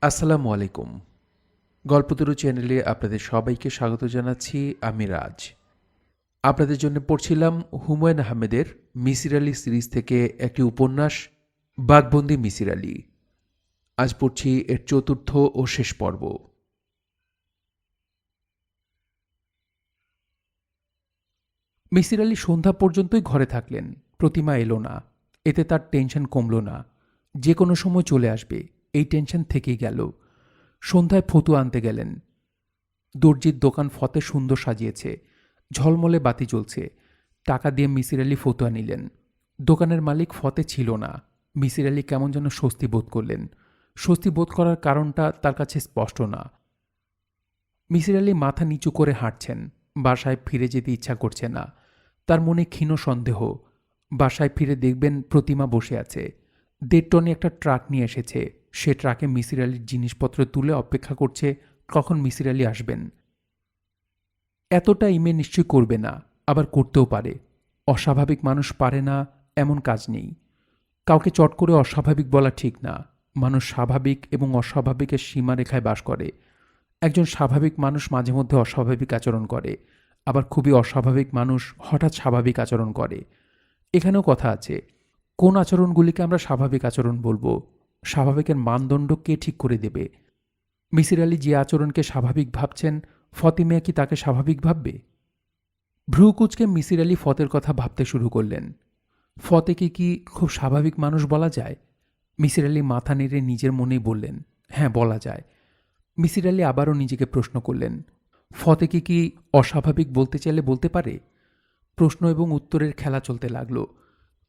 আসসালামু আলাইকুম। গল্পতরু চ্যানেলে আপনাদের সবাইকে স্বাগত জানাচ্ছি। আমি রাজ। আপনাদের জন্য পড়ছিলাম হুমায়ূন আহমেদের মিসির আলি সিরিজ থেকে একটি উপন্যাস, বাঘবন্দি মিসির আলি। আজ পড়ছি এর চতুর্থ ও শেষ পর্ব। মিসির আলি সন্ধ্যা পর্যন্তই ঘরে থাকলেন। প্রতিমা এলো না। এতে তার টেনশন কমল না। যে কোনো সময় চলে আসবে, এই টেনশন থেকেই গেল। সন্ধ্যায় ফতুয়া আনতে গেলেন। দর্জির দোকান ফতে সুন্দর সাজিয়েছে, ঝলমলে বাতি জ্বলছে। টাকা দিয়ে মিসির আলি ফতুয়া নিলেন। দোকানের মালিক ফতে ছিল না। মিসির আলি কেমন যেন স্বস্তি বোধ করলেন। স্বস্তি বোধ করার কারণটা তার কাছে স্পষ্ট না। মিসির আলি মাথা নিচু করে হাঁটছেন। বাসায় ফিরে যেতে ইচ্ছা করছে না। তার মনে ক্ষীণ সন্দেহ। বাসায় ফিরে দেখবেন প্রতিমা বসে আছে। 1.5 টনে একটা ট্রাক নিয়ে এসেছে। সে ট্রাকে মিসির আলির জিনিসপত্র তুলে অপেক্ষা করছে কখন মিসির আলি আসবেন। এতটা ইমে নিশ্চয় করবে না, আবার করতেও পারে। অস্বাভাবিক মানুষ পারে না এমন কাজ নেই। কাউকে চট করে অস্বাভাবিক বলা ঠিক না। মানুষ স্বাভাবিক এবং অস্বাভাবিকের সীমারেখায় বাস করে। একজন স্বাভাবিক মানুষ মাঝে মধ্যে অস্বাভাবিক আচরণ করে, আবার খুবই অস্বাভাবিক মানুষ হঠাৎ স্বাভাবিক আচরণ করে। এখানেও কথা আছে, কোন আচরণগুলিকে আমরা স্বাভাবিক আচরণ বলবো? স্বাভাবিকের মানদণ্ড কে ঠিক করে দেবে? মিসির আলি যে আচরণকে স্বাভাবিক ভাবছেন, ফতিমিয়া কি তাকে স্বাভাবিক ভাববে? ভ্রুকুচকে মিসির আলি ফতের কথা ভাবতে শুরু করলেন। ফতেকে কি খুব স্বাভাবিক মানুষ বলা যায়? মিসির আলি মাথা নেড়ে নিজের মনেই বললেন, হ্যাঁ, বলা যায়। মিসির আলি আবারও নিজেকে প্রশ্ন করলেন, ফতেকে কি অস্বাভাবিক বলতে চাইলে বলতে পারে? প্রশ্ন এবং উত্তরের খেলা চলতে লাগল।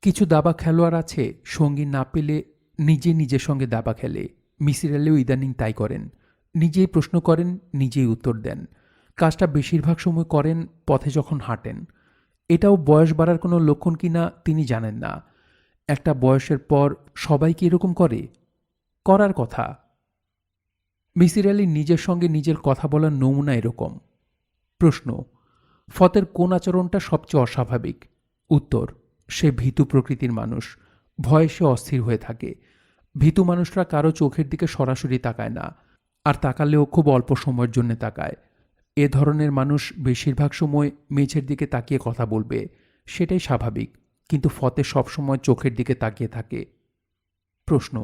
কিছু দাবা খেলোয়াড় আছে, সঙ্গী না পেলে নিজে নিজের সঙ্গে দাবা খেলে। মিসির আলিও ইদানিং তাই করেন। নিজেই প্রশ্ন করেন, নিজেই উত্তর দেন। কাজটা বেশিরভাগ সময় করেন পথে যখন হাঁটেন। এটাও বয়স বাড়ার কোনো লক্ষণ কিনা তিনি জানেন না। একটা বয়সের পর সবাই কি এরকম করে? করার কথা। মিসির আলি নিজের সঙ্গে নিজের কথা বলার নমুনা এরকম। প্রশ্ন, ফতের কোন আচরণটা সবচেয়ে অস্বাভাবিক? উত্তর, সে ভীতু প্রকৃতির মানুষ। ভয়ে সে অস্থির হয়ে থাকে। ভীতু মানুষরা কারো চোখের দিকে সরাসরি তাকায় না, আর তাকালেও খুব অল্প সময়ের জন্য তাকায়। এ ধরনের মানুষ বেশিরভাগ সময় মেঝের দিকে তাকিয়ে কথা বলবে, সেটাই স্বাভাবিক। কিন্তু ফতে সবসময় চোখের দিকে তাকিয়ে থাকে। প্রশ্ন,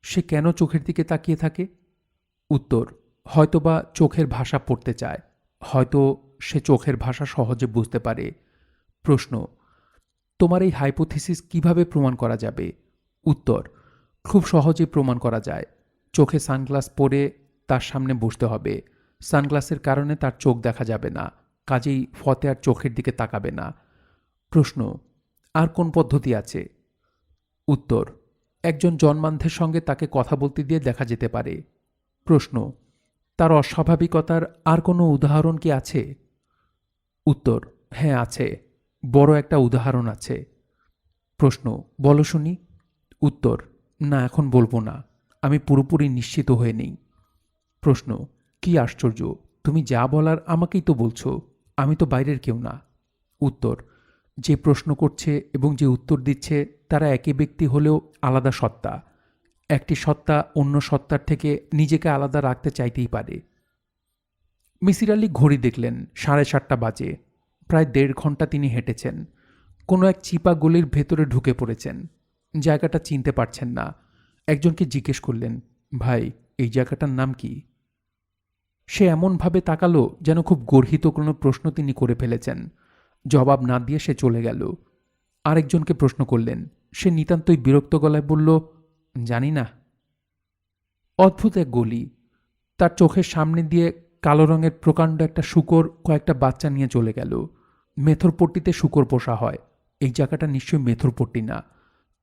সে কেন চোখের দিকে তাকিয়ে থাকে? উত্তর, হয়তোবা চোখের ভাষা পড়তে চায়। হয়তো সে চোখের ভাষা সহজে বুঝতে পারে। প্রশ্ন, তোমার এই হাইপোথিসিস কিভাবে প্রমাণ করা যাবে? উত্তর, খুব সহজে প্রমাণ করা যায়। চোখে সানগ্লাস পরে তার সামনে বসতে হবে। সানগ্লাসের কারণে তার চোখ দেখা যাবে না, কাজেই ফতে আর চোখের দিকে তাকাবে না। প্রশ্ন, আর কোন পদ্ধতি আছে? উত্তর, একজন জন্মান্ধের সঙ্গে তাকে কথা বলতে দিয়ে দেখা যেতে পারে। প্রশ্ন, তার অস্বাভাবিকতার আর কোনো উদাহরণ কি আছে? উত্তর, হ্যাঁ আছে, বড় একটা উদাহরণ আছে। প্রশ্ন, বলো শুনি। উত্তর, না, এখন বলবো না, আমি পুরোপুরি নিশ্চিত হয়ে নেই। প্রশ্ন, কি আশ্চর্য, তুমি যা বলার আমাকেই তো বলছো, আমি তো বাইরের কেউ না। উত্তর, যে প্রশ্ন করছে এবং যে উত্তর দিচ্ছে তারা একই ব্যক্তি হলেও আলাদা সত্তা। একটি সত্তা অন্য সত্তার থেকে নিজেকে আলাদা রাখতে চাইতেই পারে। মিসির আলি ঘড়ি দেখলেন, 7:30 বাজে। প্রায় 1.5 ঘন্টা তিনি হেঁটেছেন। কোনো এক চিপা গলির ভেতরে ঢুকে পড়েছেন। জায়গাটা চিনতে পারছেন না। একজনকে জিজ্ঞেস করলেন, ভাই, এই জায়গাটার নাম কি? সে এমনভাবে তাকালো যেন খুব গর্হিত কোনো প্রশ্ন তিনি করে ফেলেছেন। জবাব না দিয়ে সে চলে গেল। আরেকজনকে প্রশ্ন করলেন। সে নিতান্তই বিরক্ত গলায় বলল, জানি না। অদ্ভুত এক গলি। তার চোখের সামনে দিয়ে কালো রঙের প্রকাণ্ড একটা শূকর কয়েকটা বাচ্চা নিয়ে চলে গেল। মেথরপট্টিতে শূকর পোষা হয়। এই জায়গাটা নিশ্চয়ই মেথরপট্টি না।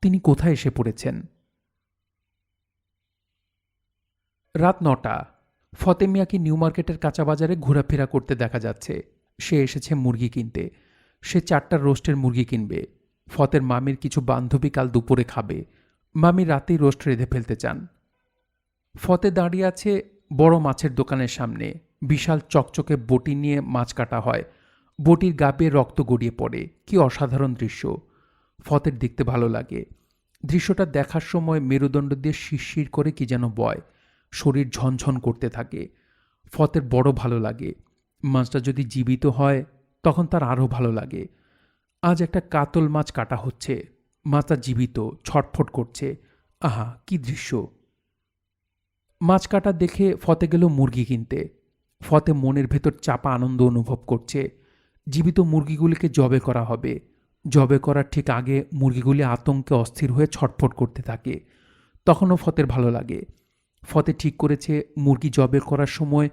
তিনি কোথায় এসে পড়েছেন? রাত 9টা। ফতে মিয়াকে নিউ মার্কেটের কাঁচা বাজারে ঘোরাফেরা করতে দেখা যাচ্ছে। সে এসেছে মুরগি কিনতে। সে 4টা রোস্টের মুরগি কিনবে। ফতের মামির কিছু বান্ধবী কাল দুপুরে খাবে। মামি রাতেই রোস্ট রেঁধে ফেলতে চান। ফতে দাঁড়িয়ে আছে বড় মাছের দোকানের সামনে। বিশাল চকচকে বটি নিয়ে মাছ কাটা হয়। বটির গা বেয়ে রক্ত গড়িয়ে পড়ে। কি অসাধারণ দৃশ্য! ফতের দেখতে ভালো লাগে। দৃশ্যটা দেখার সময় মেরুদণ্ড দিয়ে শিরশির করে কি যেন বয়। শরীর ঝনঝন করতে থাকে। ফতের বড় ভালো লাগে। মাছটা যদি জীবিত হয় তখন তার আরও ভালো লাগে। আজ একটা কাতল মাছ কাটা হচ্ছে। মাছটা জীবিত, ছটফট করছে। আহা, কি দৃশ্য! মাছ কাটা দেখে ফতে গেল মুরগি কিনতে। ফতে মনের ভেতর চাপা আনন্দ অনুভব করছে। জীবিত মুরগিগুলিকে জবে করা হবে। জবে করার ঠিক আগে মুরগিগুলি আতঙ্কে অস্থির হয়ে ছটফট করতে থাকে। তখনও ফতের ভালো লাগে। ফতে ঠিক করেছে মুরগি জবে করার সময়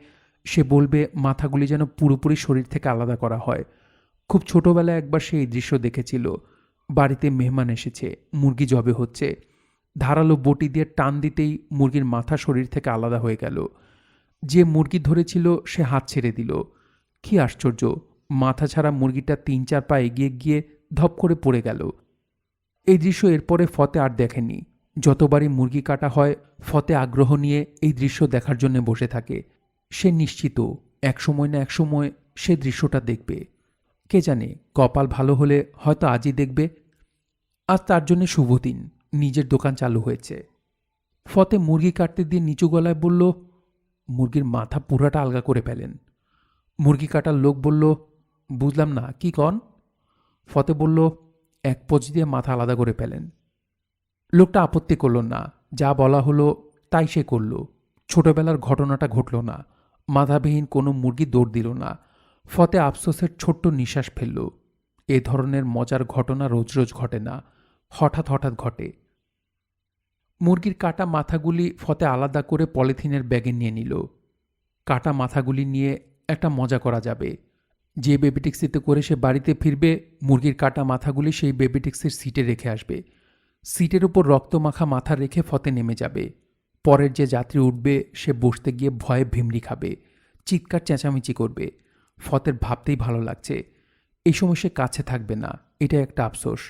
সে বলবে মাথাগুলি যেন পুরোপুরি শরীর থেকে আলাদা করা হয়। খুব ছোটবেলায় একবার সে এই দৃশ্য দেখেছিল। বাড়িতে মেহমান এসেছে, মুরগি জবে হচ্ছে। ধারালো বটি দিয়ে টান দিতেই মুরগির মাথা শরীর থেকে আলাদা হয়ে গেল। যে মুরগি ধরেছিল সে হাত ছেড়ে দিল। কি আশ্চর্য! মাথা ছাড়া মুরগিটা ৩-৪ পা এগিয়ে গিয়ে ধপ করে পড়ে গেল। এই দৃশ্য এরপরে ফতে আর দেখেনি। যতবারই মুরগি কাটা হয় ফতে আগ্রহ নিয়ে এই দৃশ্য দেখার জন্য বসে থাকে। সে নিশ্চিত একসময় না একসময় সে দৃশ্যটা দেখবে। কে জানে, কপাল ভালো হলে হয়তো আজই দেখবে। আজ তার জন্য শুভ দিন। নিজের দোকান চালু হয়েছে। ফতে মুরগি কাটতে দিয়ে নিচু গলায় বলল, মুরগির মাথা পুরাটা আলগা করে ফেলেন। মুরগি কাটার লোক বলল, বুঝলাম না, কি কন? ফতে বলল, এক পোঁচ দিয়ে মাথা আলাদা করে ফেলেন। লোকটা আপত্তি করল না। যা বলা হলো তাই সে করল। ছোটবেলার ঘটনাটা ঘটল না। মাথাবিহীন কোনো মুরগি দৌড় দিল না। ফতে আফসোসের ছোট্ট নিঃশ্বাস ফেলল। এ ধরনের মজার ঘটনা রোজ রোজ ঘটে না, হঠাৎ হঠাৎ ঘটে। মুরগির কাটা মাথাগুলি ফতে আলাদা করে পলিথিনের ব্যাগে নিয়ে নিল। কাটা মাথাগুলি নিয়ে একটা মজা করা যাবে। যে বেবি ট্যাক্সিতে করে সে বাড়িতে ফিরবে, মুরগির কাটা মাথাগুলি সেই বেবি ট্যাক্সির সিটে রেখে আসবে। সিটের উপর রক্তমাখা মাথা রেখে ফতে নেমে যাবে। পরের যে যাত্রী উঠবে সে বসতে গিয়ে ভয়ে ভিমড়ি খাবে, চিৎকার চেঁচামেচি করবে। ফতের ভাবতেই ভালো লাগছে। এই সময় সে কাছে থাকবে না, এটা একটা আফসোস।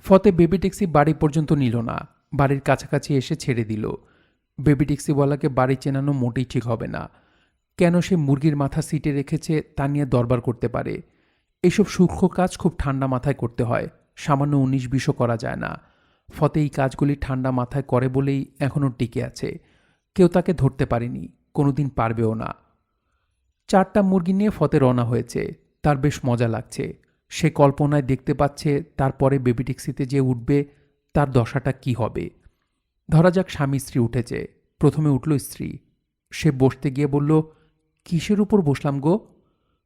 ফতে বেবি ট্যাক্সি বাড়ি পর্যন্ত নিল না, বাড়ির কাছাকাছি এসে ছেড়ে দিল। বেবি ট্যাক্সিওয়ালাকে বাড়ি চেনানো মোটেই ঠিক হবে না। কেন সে মুরগির মাথা সিটে রেখেছে তা নিয়ে দরবার করতে পারে। এইসব সূক্ষ্ম কাজ খুব ঠান্ডা মাথায় করতে হয়, সামান্য ১৯-২০ও করা যায় না। ফতে এই কাজগুলি ঠান্ডা মাথায় করে বলেই এখনও টিকে আছে। কেউ তাকে ধরতে পারেনি, কোনোদিন পারবেও না। ৪টা মুরগি নিয়ে ফতে রওনা হয়েছে। তার বেশ মজা লাগছে। সে কল্পনায় দেখতে পাচ্ছে তারপরে বেবি ট্যাক্সিতে যে উঠবে তার দশাটা কি হবে। ধরা যাক স্বামী স্ত্রী উঠেছে। প্রথমে উঠল স্ত্রী। সে বসতে গিয়ে বলল, কিসের উপর বসলাম গো?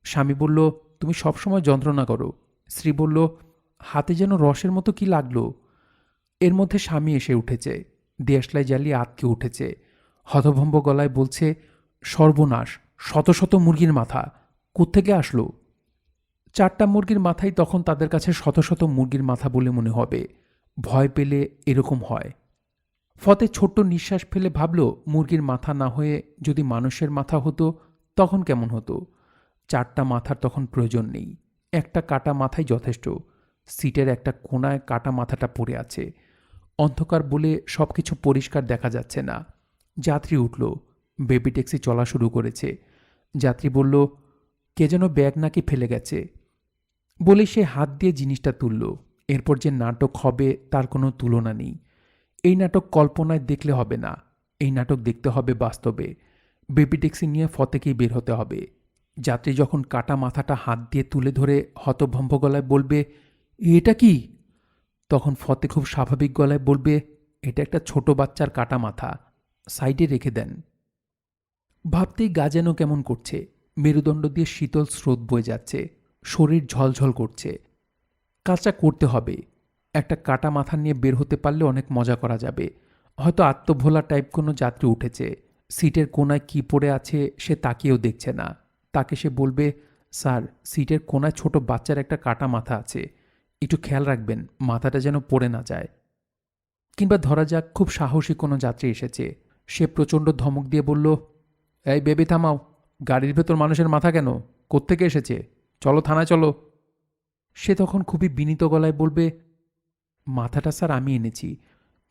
স্বামী বলল, তুমি সবসময় যন্ত্রণা করো। স্ত্রী বলল, হাতে যেন রসের মতো কি লাগলো। এর মধ্যে স্বামী এসে উঠেছে। দেশলাই জ্বালিয়ে আটকে উঠেছে। হতভম্ব গলায় বলছে, সর্বনাশ, শত শত মুরগির মাথা কোত্থেকে আসলো? ৪টা মুরগির মাথাই তখন তাদের কাছে শত শত মুরগির মাথা বলে মনে হবে। ভয় পেলে এরকম হয়। ফতে ছোট্ট নিঃশ্বাস ফেলে ভাবল, মুরগির মাথা না হয়ে যদি মানুষের মাথা হতো তখন কেমন হতো। ৪টা মাথার তখন প্রয়োজন নেই, একটা কাটা মাথাই যথেষ্ট। সিটের একটা কোণায় কাটা মাথাটা পড়ে আছে। অন্ধকার বলে সব কিছু পরিষ্কার দেখা যাচ্ছে না। যাত্রী উঠল। বেবি ট্যাক্সি চলা শুরু করেছে। যাত্রী বলল, কে যেন ব্যাগ নাকি ফেলে গেছে। বলে সে হাত দিয়ে জিনিসটা তুলল। এরপর যে নাটক হবে তার কোনো তুলনা নেই। এই নাটক কল্পনায় দেখলে হবে না, এই নাটক দেখতে হবে বাস্তবে। বেবি ট্যাক্সি নিয়ে ফতেকেই বের হতে হবে। যাত্রী যখন কাটা মাথাটা হাত দিয়ে তুলে ধরে হতভম্ব গলায় বলবে, এটা কি? তখন ফতে খুব স্বাভাবিক গলায় বলবে, এটা একটা ছোট বাচ্চার কাটা মাথা, সাইডে রেখে দেন। ভাবতেই গা যেন কেমন করছে। মেরুদণ্ড দিয়ে শীতল স্রোত বয়ে যাচ্ছে। শরীর ঝলঝল করছে। কাজটা করতে হবে। একটা কাটা মাথা নিয়ে বের হতে পারলে অনেক মজা করা যাবে। হয়তো আত্মভোলা টাইপ কোনো যাত্রী উঠেছে। সিটের কোনায় কি পড়ে আছে সে তাকিয়েও দেখছে না। তাকে সে বলবে, স্যার, সিটের কোনায় ছোট বাচ্চার একটা কাটা মাথা আছে, একটু খেয়াল রাখবেন মাথাটা যেন পড়ে না যায়। কিংবা ধরা যাক খুব সাহসী কোনো যাত্রী এসেছে। সে প্রচণ্ড ধমক দিয়ে বলল, এই বেবি থামাও, গাড়ির ভেতর মানুষের মাথা কেন? কোত্থেকে এসেছে? চলো থানায় চলো। সে তখন খুবই বিনীত গলায় বলবে, মাথাটা স্যার আমি এনেছি।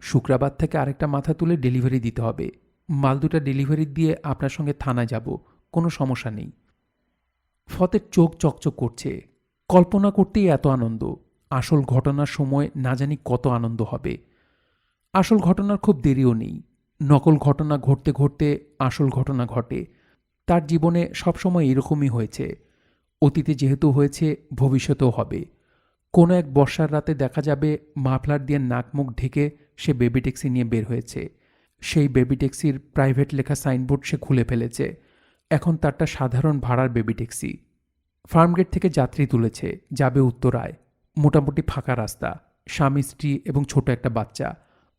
শুক্রবার থেকে আরেকটা মাথা তুলে ডেলিভারি দিতে হবে। মাল দুটা ডেলিভারি দিয়ে আপনার সঙ্গে থানায় যাব, কোনো সমস্যা নেই। ফতের চোখ চকচক করছে। কল্পনা করতেই এত আনন্দ। আসল ঘটনার সময় না জানি কত আনন্দ হবে। আসল ঘটনার খুব দেরিও নেই। নকল ঘটনা ঘটতে ঘটতে আসল ঘটনা ঘটে। তার জীবনে সবসময় এরকমই হয়েছে। অতীতে যেহেতু হয়েছে, ভবিষ্যতেও হবে। কোনো এক বর্ষার রাতে দেখা যাবে মাফলার দিয়ে নাক মুখ ঢেকে সে বেবি ট্যাক্সি নিয়ে বের হয়েছে। সেই বেবি ট্যাক্সির প্রাইভেট লেখা সাইনবোর্ড সে খুলে ফেলেছে। এখন তারটা সাধারণ ভাড়ার বেবি ট্যাক্সি। ফার্মগেট থেকে যাত্রী তুলেছে, যাবে উত্তরায়। মোটামুটি ফাঁকা রাস্তা, স্বামী স্ত্রী এবং ছোট একটা বাচ্চা।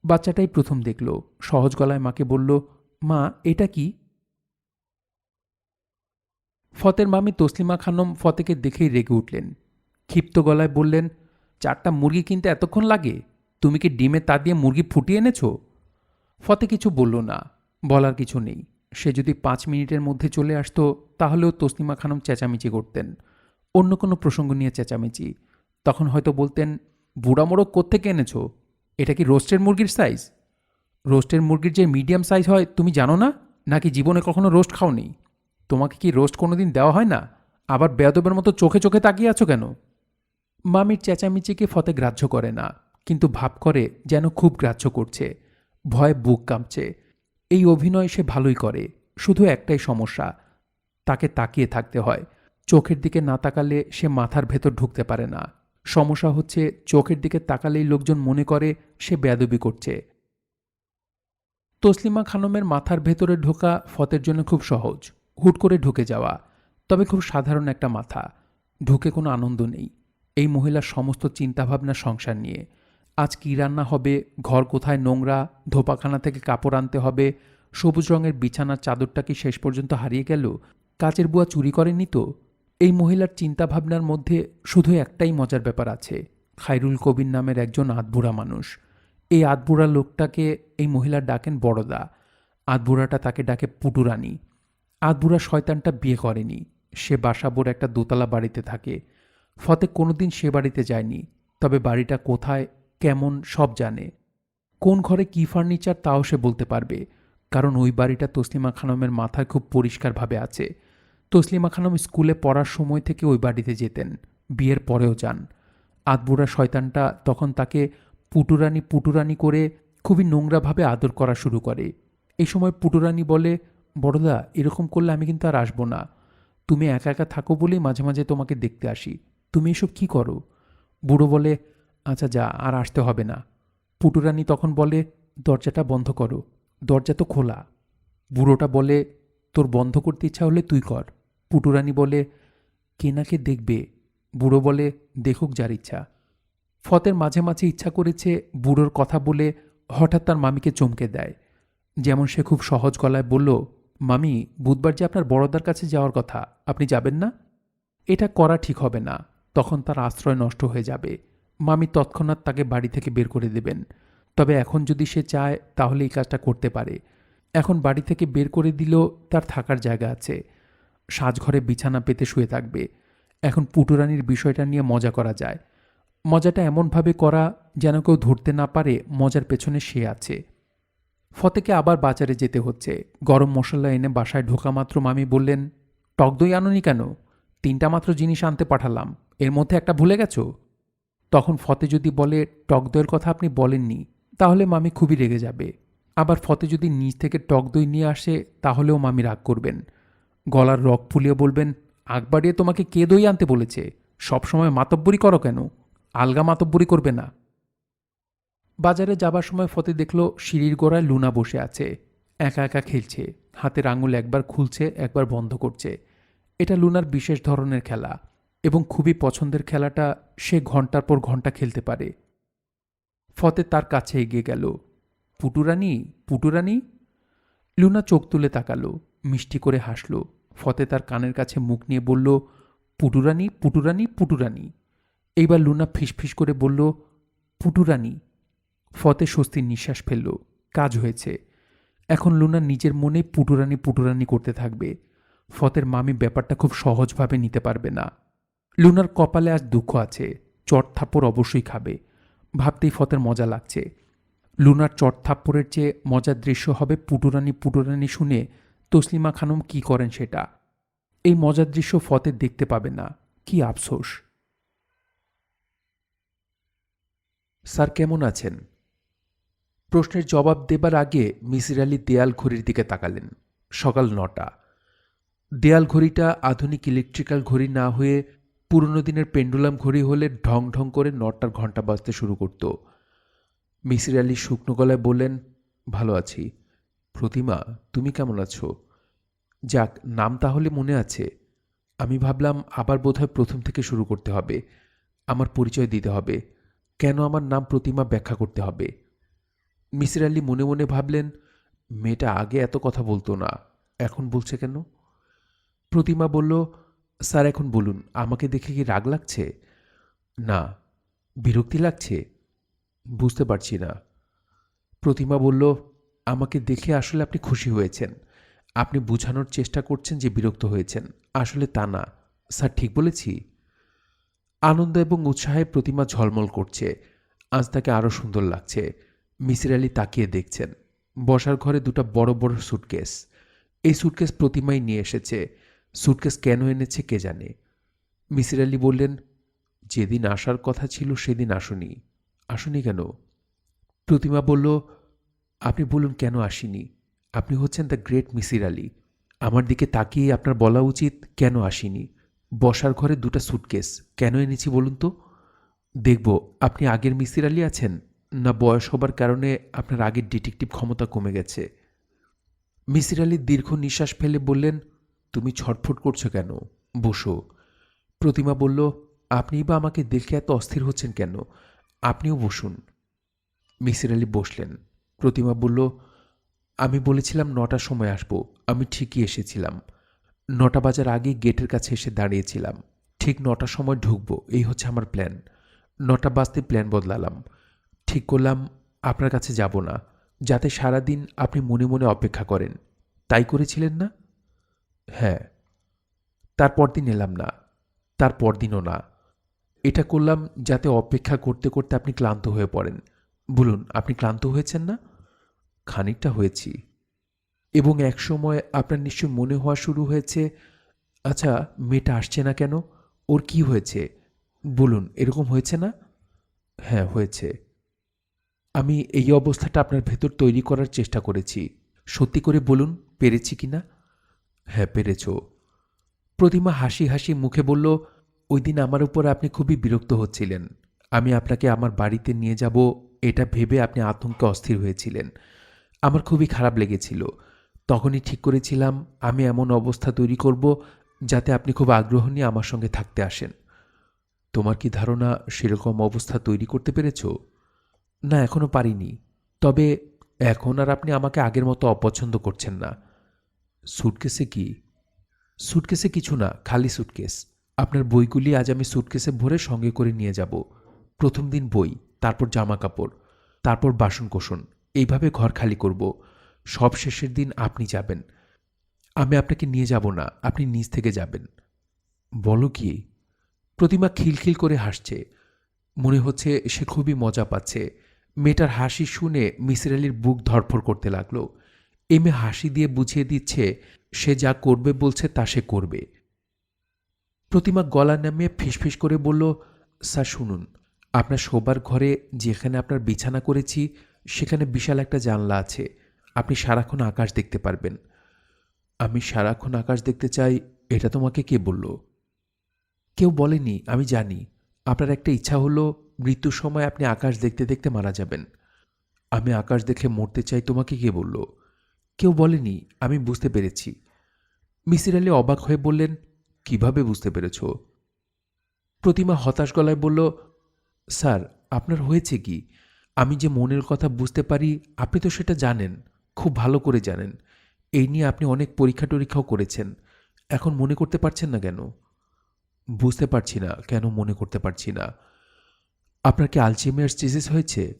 বাচ্চাটাই প্রথম দেখল, সহজ গলায় মাকে বলল, মা এটা কি? ফতের মামি তসলিমা খানম ফতেকে দেখেই রেগে উঠলেন। ক্ষিপ্ত গলায় বললেন, 4টা মুরগি কিনতে এতক্ষণ লাগে? তুমি কি ডিমে তা দিয়ে মুরগি ফুটিয়ে এনেছ? ফতে কিছু বলল না, বলার কিছু নেই। সে যদি 5 মিনিটের মধ্যে চলে আসতো তাহলেও তসলিমা খানম চেঁচামেচি করতেন, অন্য কোনো প্রসঙ্গ নিয়ে চেঁচামেচি। তখন হয়তো বলতেন, বুড়া মোড়ক কোত্থেকে এনেছ? এটা কি রোস্টের মুরগির সাইজ? রোস্টের মুরগির যে মিডিয়াম সাইজ হয় তুমি জানো না? নাকি জীবনে কখনো রোস্ট খাওনি? তোমাকে কি রোস্ট কোনোদিন দেওয়া হয় না? আবার বেয়াদবের মতো চোখে চোখে তাকিয়ে আছো কেন? মামির চেঁচামেচিকে ফতে গ্রাহ্য করে না, কিন্তু ভাব করে যেন খুব গ্রাহ্য করছে। ভয়ে বুক কাঁপছে। এই অভিনয় সে ভালোই করে, শুধু একটাই সমস্যা, তাকে তাকিয়ে থাকতে হয়। চোখের দিকে না তাকালে সে মাথার ভেতর ঢুকতে পারে না। সমস্যা হচ্ছে চোখের দিকে তাকালেই লোকজন মনে করে সে বেয়াদবি করছে। তসলিমা খানমের মাথার ভেতরে ঢোকা ফতের জন্য খুব সহজ, হুট করে ঢুকে যাওয়া। তবে খুব সাধারণ একটা মাথা, ঢুকে কোনো আনন্দ নেই। এই মহিলার সমস্ত চিন্তাভাবনা সংসার নিয়ে। আজ কী রান্না হবে, ঘর কোথায় নোংরা, ধোপাখানা থেকে কাপড় আনতে হবে, সবুজ রঙের বিছানার চাদরটা কি শেষ পর্যন্ত হারিয়ে গেল, কাচের বুয়া চুরি করেনি তো? এই মহিলার চিন্তাভাবনার মধ্যে শুধু একটাই মজার ব্যাপার আছে, খায়রুল কবির নামের একজন আধবুড়া মানুষ। এই আধবুড়া লোকটাকে এই মহিলা ডাকেন বড়দা। আধবুড়াটা তাকে ডাকে পুটুরানি। আধবুড়া শয়তানটা বিয়ে করেনি, সে বাসাবোর একটা দোতলা বাড়িতে থাকে। ফতে কোনোদিন সে বাড়িতে যায়নি, তবে বাড়িটা কোথায়, কেমন সব জানে। কোন ঘরে কী ফার্নিচার তাও সে বলতে পারবে, কারণ ওই বাড়িটা তসলিমা খানমের মাথায় খুব পরিষ্কারভাবে আছে। তসলিমা খানম স্কুলে পড়ার সময় থেকে ওই বাড়িতে যেতেন, বিয়ের পরেও যান। আধবুড়া শয়তানটা তখন তাকে পুটুরানি পুটুরানি করে খুবই নোংরাভাবে আদর করা শুরু করে। এই সময় পুটুরানি বলে, বড়দা এরকম করলে আমি কিন্তু আর আসবো না। তুমি একা একা থাকো বলেই মাঝে মাঝে তোমাকে দেখতে আসি। তুমি এসব কি করো? বুড়ো বলে, আচ্ছা যা, আর আসতে হবে না। পুটুরানি তখন বলে, দরজাটা বন্ধ করো, দরজা তো খোলা। বুড়োটা বলে, তোর বন্ধ করতে ইচ্ছা হলে তুই কর। পুটুরানি বলে, কে নাকে দেখবে? বুড়ো বলে, দেখুক যার ইচ্ছা। ফতের মাঝে মাঝে ইচ্ছা করেছে বুড়োর কথা বলে হঠাৎ তার মামিকে চমকে দেয়। যেমন সে খুব সহজ গলায় বলল, মামি বুধবার যে আপনার বড়দার কাছে যাওয়ার কথা, আপনি যাবেন না? এটা করা ঠিক হবে না, তখন তার আশ্রয় নষ্ট হয়ে যাবে। মামি তৎক্ষণাৎ তাকে বাড়ি থেকে বের করে দেবেন। তবে এখন যদি সে চায় তাহলে এই কাজটা করতে পারে। এখন বাড়ি থেকে বের করে দিলেও তার থাকার জায়গা আছে, সাজঘরে বিছানা পেতে শুয়ে থাকবে। এখন পুটুরানির বিষয়টা নিয়ে মজা করা যায়। মজাটা এমনভাবে করা যেন কেউ ধরতে না পারে মজার পেছনে সে আছে। ফতেকে আবার বাজারে যেতে হচ্ছে। গরম মশলা এনে বাসায় ঢোকা মাত্র মামি বললেন, টক দই আনোনি কেন? 3টা মাত্র জিনিস আনতে পাঠালাম, এর মধ্যে একটা ভুলে গেছো? তখন ফতে যদি বলে টক দইয়ের কথা আপনি বলেননি, তাহলে মামি খুবই রেগে যাবে। আবার ফতে যদি নিজ থেকে টক দই নিয়ে আসে তাহলেও মামি রাগ করবেন। গলার রগ ফুলিয়ে বলবেন, আগ বাড়িয়ে তোমাকে কে দই আনতে বলেছে? সবসময় মাতব্বরি করো কেন? আলগা মাতব্বরি করবে না। বাজারে যাবার সময় ফতে দেখল সিঁড়ির গোড়ায় লুনা বসে আছে, একা একা খেলছে। হাতের আঙুল একবার খুলছে একবার বন্ধ করছে। এটা লুনার বিশেষ ধরনের খেলা এবং খুবই পছন্দের খেলাটা। সে ঘন্টার পর ঘন্টা খেলতে পারে। ফতে তার কাছে এগিয়ে গেল। পুটুরানি, পুটুরানি। লুনা চোখ তুলে তাকালো, মিষ্টি করে হাসল। ফতে তার কানের কাছে মুখ নিয়ে বলল, পুটুরানি, পুটুরানি, পুটুরানি। এইবার লুনা ফিসফিস করে বলল, পুটুরানি। ফতে স্বস্তির নিঃশ্বাস ফেলল, কাজ হয়েছে। এখন লুনা নিজের মনে পুটুরানি পুটুরানি করতে থাকবে। ফতের মামি ব্যাপারটা খুব সহজভাবে নিতে পারবে না। লুনার কপালে আজ দুঃখ আছে, চট থাপ্পড় অবশ্যই খাবে। ভাবতেই ফতের মজা লাগছে। লুনার চট থাপ্পড়ের চেয়ে মজার দৃশ্য হবে পুটুরানি পুটুরানি শুনে তসলিমা খানম কি করেন সেটা। এই মজার দৃশ্য ফতে দেখতে পাবে না, কি আফসোস। স্যার কেমন আছেন? প্রশ্নের জবাব দেবার আগে মিসির আলি দেয়াল ঘড়ির দিকে তাকালেন। সকাল 9টা। দেয়াল ঘড়িটা আধুনিক ইলেকট্রিক্যাল ঘড়ি না হয়ে পুরনো দিনের পেন্ডুলাম ঘড়ি হলে ঢং ঢং করে 9টার ঘণ্টা বাজতে শুরু করত। মিসির আলি শুকনো গলায় বললেন, ভালো আছি। প্রতিমা, তুমি কেমন আছো? যাক, নাম তাহলে মনে আছে। আমি ভাবলাম আবার বোধহয় প্রথম থেকে শুরু করতে হবে, আমার পরিচয় দিতে হবে, কেন আমার নাম প্রতিমা ব্যাখ্যা করতে হবে। মিসির আলি মনে মনে ভাবলেন, মেয়েটা আগে এত কথা বলতো না, এখন বলছে কেন? প্রতিমা বলল, স্যার এখন বলুন, আমাকে দেখে কি রাগ লাগছে? না। বিরক্তি লাগছে? বুঝতে পারছি না। প্রতিমা বলল, আমাকে দেখে আসলে আপনি খুশি হয়েছেন। আপনি বোঝানোর চেষ্টা করছেন যে বিরক্ত হয়েছেন, আসলে তা না। স্যার ঠিক বলেছি? আনন্দ এবং উৎসাহে প্রতিমা ঝলমল করছে, আজ তাকে আরও সুন্দর লাগছে। মিসির আলি তাকিয়ে দেখছেন। বসার ঘরে দুটো বড় বড় সুটকেস। এই সুটকেস প্রতিমাই নিয়ে এসেছে। সুটকেস কেন এনেছে কে জানে। মিসির আলি বললেন, যেদিন আসার কথা ছিল সেদিন আসুনি। আসুনি কেন? প্রতিমা বলল, আপনি বলুন কেন আসিনি। আপনি হচ্ছেন দ্য গ্রেট মিসির আলি। আমার দিকে তাকিয়ে আপনার বলা উচিত কেন আসিনি। বসার ঘরে দুটো সুটকেস কেন এনেছি বলুন তো? দেখব আপনি আগের মিসির আলি আছেন, না বয়স হবার কারণে আপনার আগের ডিটেকটিভ ক্ষমতা কমে গেছে। মিসির আলি দীর্ঘ নিঃশ্বাস ফেলে বললেন, তুমি ছটফট করছো কেন? বসো। প্রতিমা বলল, আপনিই বা আমাকে দেখে এত অস্থির হচ্ছেন কেন? আপনিও বসুন। মিসির আলি বসলেন। প্রতিমা বলল, আমি বলেছিলাম 9টার সময় আসব, আমি ঠিকই এসেছিলাম। 9টা বাজার আগেই গেটের কাছে এসে দাঁড়িয়েছিলাম। ঠিক 9টার সময় ঢুকবো, এই হচ্ছে আমার প্ল্যান। 9টা বাজতে প্ল্যান বদলালাম। ঠিক করলাম আপনার কাছে যাব না, যাতে সারাদিন আপনি মনে মনে অপেক্ষা করেন। তাই করেছিলেন না? হ্যাঁ। তারপর দিন এলাম না, তারপর দিনও না। এটা করলাম যাতে অপেক্ষা করতে করতে আপনি ক্লান্ত হয়ে পড়েন। বলুন, আপনি ক্লান্ত হয়েছেন না? খানিকটা হয়েছি। এবং একসময় আপনার নিশ্চয় মনে হওয়া শুরু হয়েছে, আচ্ছা মেয়েটা আসছে না কেন, ওর কি হয়েছে? বলুন, এরকম হয়েছে না? হ্যাঁ, হয়েছে। আমি এই অবস্থাটা আপনার ভেতর তৈরি করার চেষ্টা করেছি। সত্যি করে বলুন, পেরেছি কিনা? হ্যাঁ, পেরেছ। প্রতিমা হাসি হাসি মুখে বলল, ওই দিন আমার উপর আপনি খুবই বিরক্ত হচ্ছিলেন। আমি আপনাকে আমার বাড়িতে নিয়ে যাব এটা ভেবে আপনি আতঙ্কে অস্থির হয়েছিলেন। আমার খুবই খারাপ লেগেছিল। তখনই ঠিক করেছিলাম আমি এমন অবস্থা তৈরি করব যাতে আপনি খুব আগ্রহ নিয়ে আমার সঙ্গে থাকতে আসেন। তোমার কি ধারণা সেরকম অবস্থা তৈরি করতে পেরেছ? না, এখনো পারিনি। তবে এখন আর আপনি আমাকে আগের মতো অপছন্দ করছেন না। সুটকেসে কি? সুটকেসে কিছু না, খালি সুটকেস। আপনার বইগুলি আজ আমি সুটকেসে ভরে সঙ্গে করে নিয়ে যাব। প্রথম দিন বই, তারপর জামা কাপড়, তারপর বাসনকোসন, এইভাবে ঘর খালি করব। সব শেষের দিন আপনি যাবেন। আমি আপনাকে নিয়ে যাব না, আপনি নিজ থেকে যাবেন। বলো কি? প্রতিমা খিলখিল করে হাসছে। মনে হচ্ছে সে খুবই মজা পাচ্ছে। মেয়েটার হাসি শুনে মিসির আলির বুক ধড়ফড় করতে লাগলো। এই মেয়ে হাসি দিয়ে বুঝিয়ে দিচ্ছে সে যা করবে বলছে তা সে করবে। প্রতিমা গলা নামিয়ে ফিসফিস করে বলল, স্যার শুনুন, আপনার শোবার ঘরে যেখানে আপনার বিছানা করেছি সেখানে বিশাল একটা জানলা আছে। আপনি সারাক্ষণ আকাশ দেখতে পারবেন। আমি সারাক্ষণ আকাশ দেখতে চাই, এটা তোমাকে কে বলল? কেউ বলেনি, আমি জানি। আপনার একটা ইচ্ছা হলো মৃত্যুর সময় আপনি আকাশ দেখতে দেখতে মারা যাবেন। আমি আকাশ দেখে মরতে চাই, তোমাকে কে বলল? কেউ বলেনি, আমি বুঝতে পেরেছি। মিসির আলি অবাক হয়ে বললেন, কিভাবে বুঝতে পেরেছ? প্রতিমা হতাশ গলায় বলল, স্যার আপনার হয়েছে কি? আমি যে মনের কথা বুঝতে পারি আপনি তো সেটা জানেন, খুব ভালো করে জানেন। এই নিয়ে আপনি অনেক পরীক্ষা টরীক্ষাও করেছেন। এখন মনে করতে পারছেন না কেন? বুঝতে পারছি না কেন মনে করতে পারছি না। আপনার কি আলঝেইমার্স ডিজিজ হয়েছে?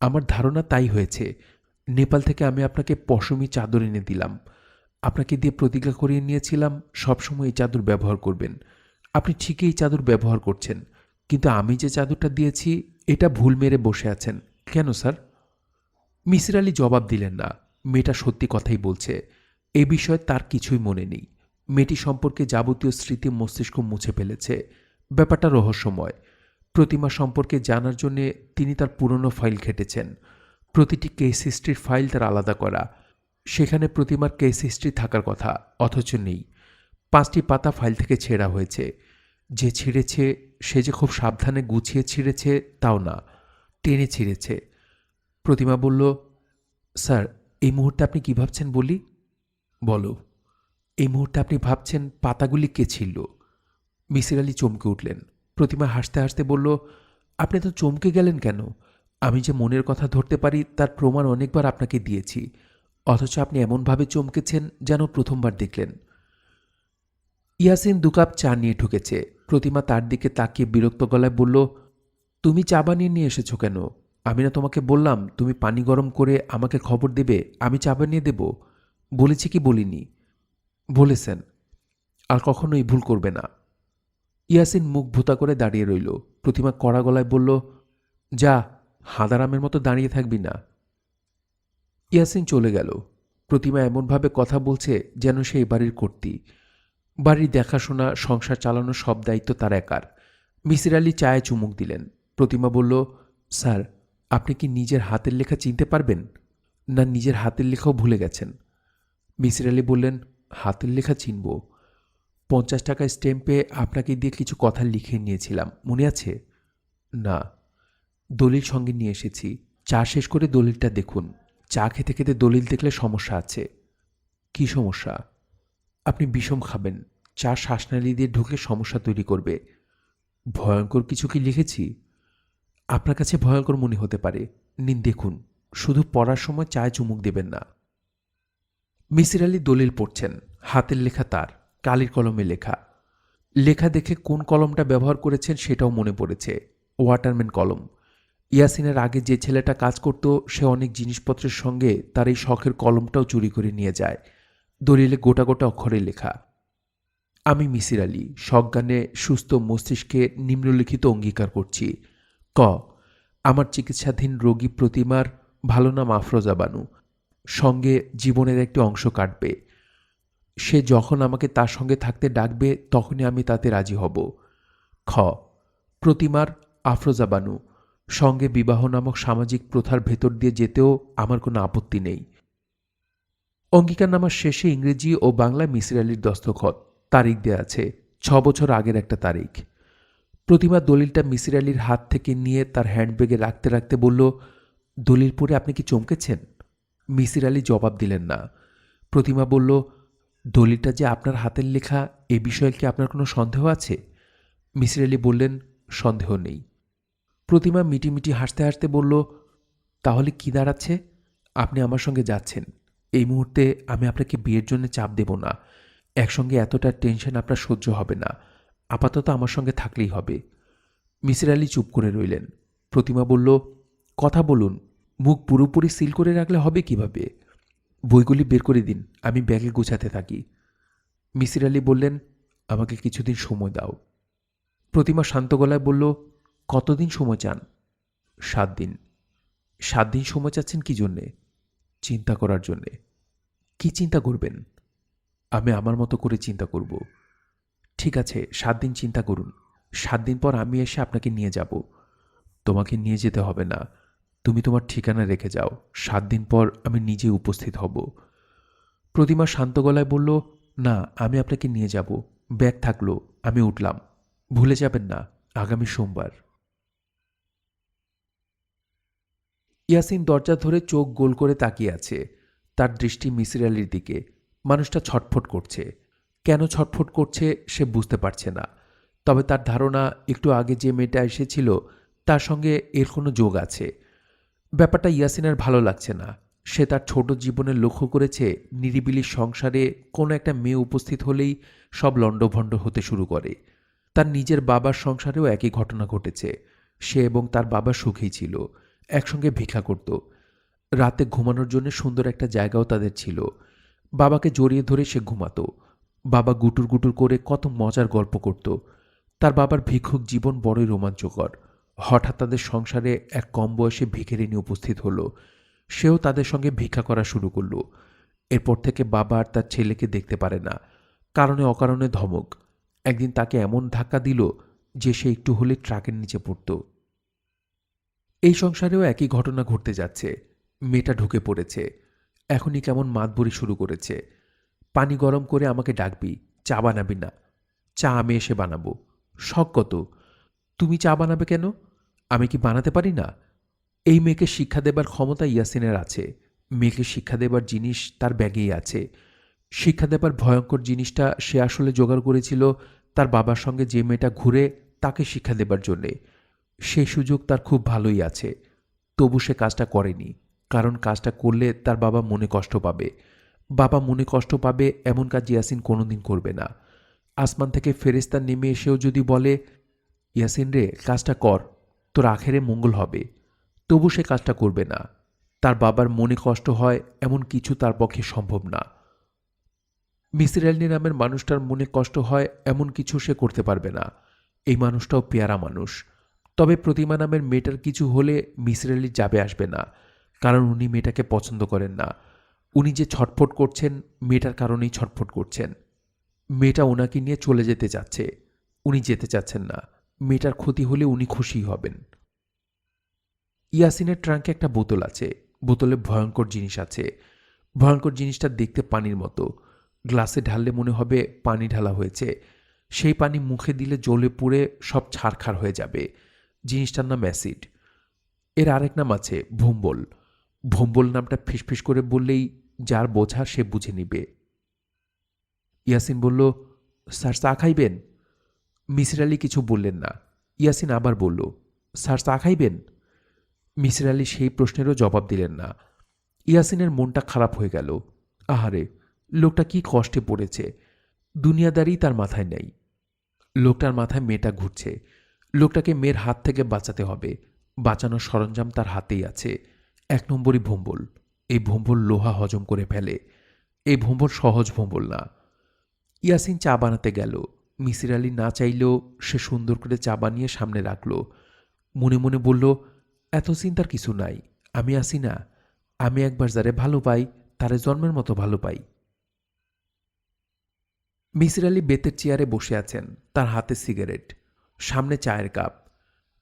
আমার ধারণা তাই হয়েছে। নেপাল থেকে আমি আপনাকে পশমি চাদর এনে দিলাম। আপনাকে দিয়ে প্রতিজ্ঞা করিয়ে নিয়েছিলাম সবসময় এই চাদর ব্যবহার করবেন। আপনি ঠিকই এই চাদর ব্যবহার করছেন, কিন্তু আমি যে চাদরটা দিয়েছি এটা ভুল মেরে বসে আছেন। কেন স্যার? মিসির আলি জবাব দিলেন না। মেয়েটা সত্যি কথাই বলছে। এ বিষয়ে তার কিছুই মনে নেই। মেয়েটি সম্পর্কে যাবতীয় স্মৃতি মস্তিষ্ক মুছে ফেলেছে। ব্যাপারটা রহস্যময়। প্রতিমা সম্পর্কে জানার জন্যে তিনি তার পুরনো ফাইল ঘেটেছেন। প্রতিটি কেস হিস্ট্রির ফাইল তার আলাদা করা। সেখানে প্রতিমার কেস হিস্ট্রি থাকার কথা, অথচ নেই। 5টি পাতা ফাইল থেকে ছেঁড়া হয়েছে। যে ছিঁড়েছে সে যে খুব সাবধানে গুছিয়ে ছিঁড়েছে তাও না, টেনে ছিঁড়েছে। প্রতিমা বলল, স্যার, এই মুহূর্তে আপনি কি ভাবছেন বলি? বলো। এই মুহূর্তে আপনি ভাবছেন পাতাগুলি কে ছিল? মিসির আলি চমকে উঠলেন। প্রতিমা হাসতে হাসতে বলল, আপনি তো চমকে গেলেন কেন? আমি যে মনের কথা ধরতে পারি তার প্রমাণ অনেকবার আপনাকে দিয়েছি, অথচ আপনি এমনভাবে চমকেছেন যেন প্রথমবার দেখলেন। ইয়াসিন 2 কাপ চা নিয়ে ঢুকেছে। প্রতিমা তার দিকে তাকিয়ে বিরক্ত গলায় বলল, তুমি চা বানিয়ে নিয়ে এসেছো কেন? আমি না তোমাকে বললাম তুমি পানি গরম করে আমাকে খবর দেবে, আমি চা বানিয়ে দেব? বলেছি কি বলিনি? বলেছেন। আর কখনো এই ভুল করবে না। ইয়াসিন মুখ ভোঁতা করে দাঁড়িয়ে রইল। প্রতিমা কড়া গলায় বলল, যা, হাঁদারামের মতো দাঁড়িয়ে থাকবি না। ইয়াসিন চলে গেল। প্রতিমা এমনভাবে কথা বলছে যেন সে এ বাড়ির কর্ত্রী। বাড়ির দেখাশোনা, সংসার চালানোর সব দায়িত্ব তার একার। মিসির আলি চায়ে চুমুক দিলেন। প্রতিমা বলল, স্যার, আপনি কি নিজের হাতের লেখা চিনতে পারবেন, না নিজের হাতের লেখাও ভুলে গেছেন? মিসির আলি বললেন, হাতের লেখা চিনব। 50 টাকার স্ট্যাম্পে আপনাকে দিয়ে কিছু কথা লিখে নিয়েছিলাম, মনে আছে? না। দলিল সঙ্গে নিয়ে এসেছি। চা শেষ করে দলিলটা দেখুন। চা খেতে খেতে দলিল দেখলে সমস্যা আছে। কি সমস্যা? আপনি বিষম খাবেন, চা শ্বাসনালী দিয়ে ঢুকে সমস্যা তৈরি করবে। ভয়ঙ্কর কিছু কি লিখেছি? আপনার কাছে ভয়ঙ্কর মনে হতে পারে। নিন দেখুন, শুধু পড়ার সময় চায়ে চুমুক দেবেন না। মিসির আলি দলিল পড়ছেন। হাতের লেখা তার, কালির কলমে লেখা। লেখা দেখে কোন কলমটা ব্যবহার করেছেন সেটাও মনে পড়েছে। ওয়াটারম্যান কলম। ইয়াসিনের আগে যে ছেলেটা কাজ করত সে অনেক জিনিসপত্রের সঙ্গে তার এই শখের কলমটাও চুরি করে নিয়ে যায়। দলিলে গোটা গোটা অক্ষরে লেখা, আমি মিসির আলি সজ্ঞানে সুস্থ মস্তিষ্কে নিম্নলিখিত অঙ্গীকার করছি। ক, আমার চিকিৎসাধীন রোগী প্রতিমার ভালো নাম আফরোজা বানু, সঙ্গে জীবনের একটি অংশ কাটবে। সে যখন আমাকে তার সঙ্গে থাকতে ডাকবে তখনই আমি তাতে রাজি হব। খ, প্রতিমার আফরোজা বানু সঙ্গে বিবাহ নামক সামাজিক প্রথার ভেতর দিয়ে যেতেও আমার কোনো আপত্তি নেই। অঙ্গীকারনামার শেষে ইংরেজি ও বাংলায় মিসির আলির দস্তখত। তারিখ দেয়া আছে, 6 বছর আগের একটা তারিখ। প্রতিমা দলিলটা মিসির আলির হাত থেকে নিয়ে তার হ্যান্ডব্যাগে রাখতে রাখতে বলল, দলিল পড়ে আপনি কি চমকেছেন? মিসির আলি জবাব দিলেন না। প্রতিমা বলল, দলিলটা যে আপনার হাতের লেখা এ বিষয়ে কি আপনার কোনো সন্দেহ আছে? মিসির আলি বললেন, সন্দেহ নেই। প্রতিমা মিটিমিটি হাসতে হাসতে বলল, তাহলে কি দাঁড়াচ্ছে? আপনি আমার সঙ্গে যাচ্ছেন। এই মুহূর্তে আমি আপনাকে বিয়ের জন্য চাপ দেব না। একসঙ্গে এতটা টেনশন আপনার সহ্য হবে না। আপাতত আমার সঙ্গে থাকলেই হবে। মিসির আলি চুপ করে রইলেন। প্রতিমা বলল, কথা বলুন, মুখ পুরোপুরি সিল করে রাখলে হবে কিভাবে? বইগুলি বের করে দিন, আমি ব্যাগে গোছাতে থাকি। মিসির আলি বললেন, আমাকে কিছুদিন সময় দাও। প্রতিমা শান্ত গলায় বলল, কতদিন সময় চান? 7 দিন। 7 দিন সময় চাচ্ছেন কি জন্যে? চিন্তা করার জন্যে। কি চিন্তা করবেন? আমি আমার মতো করে চিন্তা করব। ঠিক আছে, 7 দিন চিন্তা করুন। 7 দিন পর আমি এসে আপনাকে নিয়ে যাব। তোমাকে নিয়ে যেতে হবে না, তুমি তোমার ঠিকানা রেখে যাও। 7 দিন পর আমি নিজে উপস্থিত হব। প্রতিমা শান্ত গলায় বলল, না, আমি আপনাকে নিয়ে যাব। ব্যাগ থাকলো, আমি উঠলাম। ভুলে যাবেন না, আগামী সোমবার। ইয়াসিন দরজা ধরে চোখ গোল করে তাকিয়ে আছে। তার দৃষ্টি মিসির আলির দিকে। মানুষটা ছটফট করছে। কেন ছটফট করছে সে বুঝতে পারছে না। তবে তার ধারণা একটু আগে যে মেয়েটা এসেছিল তার সঙ্গে এর কোনো যোগ আছে। ব্যাপারটা ইয়াসিনের ভালো লাগছে না। সে তার ছোট জীবনে লক্ষ্য করেছে নিরিবিলি সংসারে কোনো একটা মেয়ে উপস্থিত হলেই সব লণ্ডভণ্ড হতে শুরু করে। তার নিজের বাবার সংসারেও একই ঘটনা ঘটেছে। সে এবং তার বাবা সুখেই ছিল, একসঙ্গে ভিক্ষা করত। রাতে ঘুমানোর জন্য সুন্দর একটা জায়গাও তাদের ছিল। বাবাকে জড়িয়ে ধরে সে ঘুমাতো। বাবা গুটুর গুটুর করে কত মজার গল্প করত। তার বাবার ভিক্ষুক জীবন বড়ই রোমাঞ্চকর। হঠাৎ তাদের সংসারে এক কম বয়সে ভিখারিনী উপস্থিত হলো। সেও তাদের সঙ্গে ভিক্ষা করা শুরু করল। এরপর থেকে বাবা আর তার ছেলেকে দেখতে পারে না। কারণে অকারণে ধমক। একদিন তাকে এমন ধাক্কা দিল যে সে একটু হলে ট্রাকের নিচে পড়ত। এই সংসারেও একই ঘটনা ঘটতে যাচ্ছে। মেয়েটা ঢুকে পড়েছে। এখনই কেমন মাতবুরি শুরু করেছে। পানি গরম করে আমাকে ডাকবি, চা বানাবি না। চা আমি এসে বানাবো। শখ কত? তুমি চা বানাবে কেন? আমি কি বানাতে পারি না? এই মেয়েকে শিক্ষা দেবার ক্ষমতা ইয়াসিনের আছে। মেয়েকে শিক্ষা দেবার জিনিস তার ব্যাগেই আছে। শিক্ষা দেবার ভয়ঙ্কর জিনিসটা সে আসলে জোগাড় করেছিল তার বাবার সঙ্গে যে মেয়েটা ঘুরে তাকে শিক্ষা দেবার জন্যে। সেই সুযোগ তার খুব ভালোই আছে। তবু সে কাজটা করেনি, কারণ কাজটা করলে তার বাবা মনে কষ্ট পাবে। বাবা মনে কষ্ট পাবে এমন কাজ ইয়াসিন কোনোদিন করবে না। আসমান থেকে ফেরেশতা নেমে এসেও যদি বলে, ইয়াসিন রে কাজটা কর, তোর আখেরে মঙ্গল হবে, তবু সে কাজটা করবে না। তার বাবার মনে কষ্ট হয় এমন কিছু তার পক্ষে সম্ভব না। মিসির আলী নামের মানুষটার মনে কষ্ট হয় এমন কিছু সে করতে পারবে না। এই মানুষটাও পেয়ারা মানুষ। তবে প্রতিমা নামের মেয়েটার কিছু হলে মিসির আলী যাবে আসবে না, কারণ উনি মেয়েটাকে পছন্দ করেন না। উনি যে ছটফট করছেন মেয়েটার কারণেই ছটফট করছেন। মেয়েটা ওনাকে নিয়ে চলে যেতে চাচ্ছে, উনি যেতে চাচ্ছেন না। মেয়েটার ক্ষতি হলে উনি খুশি হবেন। ইয়াসিনের ট্রাঙ্কে একটা বোতল আছে। বোতলে ভয়ঙ্কর জিনিস আছে। ভয়ঙ্কর জিনিসটা দেখতে পানির মতো। গ্লাসে ঢাললে মনে হবে পানি ঢালা হয়েছে। সেই পানি মুখে দিলে জ্বলে পুড়ে সব ছারখার হয়ে যাবে। জিনিসটার নাম অ্যাসিড। এর আরেক নাম আছে ভোম্বল। ভোম্বল নামটা ফিসফিস করে বললেই যার বোঝা সে বুঝে নিবে। ইয়াসিন বলল, স্যার চা খাইবেন? মিসির আলী কিছু বললেন না। ইয়াসিন আবার বলল, স্যার চা খাইবেন? মিসির আলী সেই প্রশ্নেরও জবাব দিলেন না। ইয়াসিনের মনটা খারাপ হয়ে গেল। আহারে, লোকটা কি কষ্টে পড়েছে। দুনিয়াদারি তার মাথায় নেই। লোকটার মাথায় মেয়েটা ঘুরছে। লোকটাকে মেয়ের হাত থেকে বাঁচাতে হবে। বাঁচানোর সরঞ্জাম তার হাতেই আছে। 1 নম্বরই ভোম্বল। এই ভোম্বল লোহা হজম করে ফেলে। এই ভোম্বল সহজ ভোম্বল না। ইয়াসিন চা বানাতে গেল। মিসির আলী না চাইলেও সে সুন্দর করে চা বানিয়ে সামনে রাখল। মনে মনে বলল, এত চিন্তার কিছু নাই। আমি আসি না। আমি একবার যারে ভালো পাই তারে জন্মের মতো ভালো পাই। মিসির আলী বেতের চেয়ারে বসে আছেন, তার হাতে সিগারেট, সামনে চায়ের কাপ।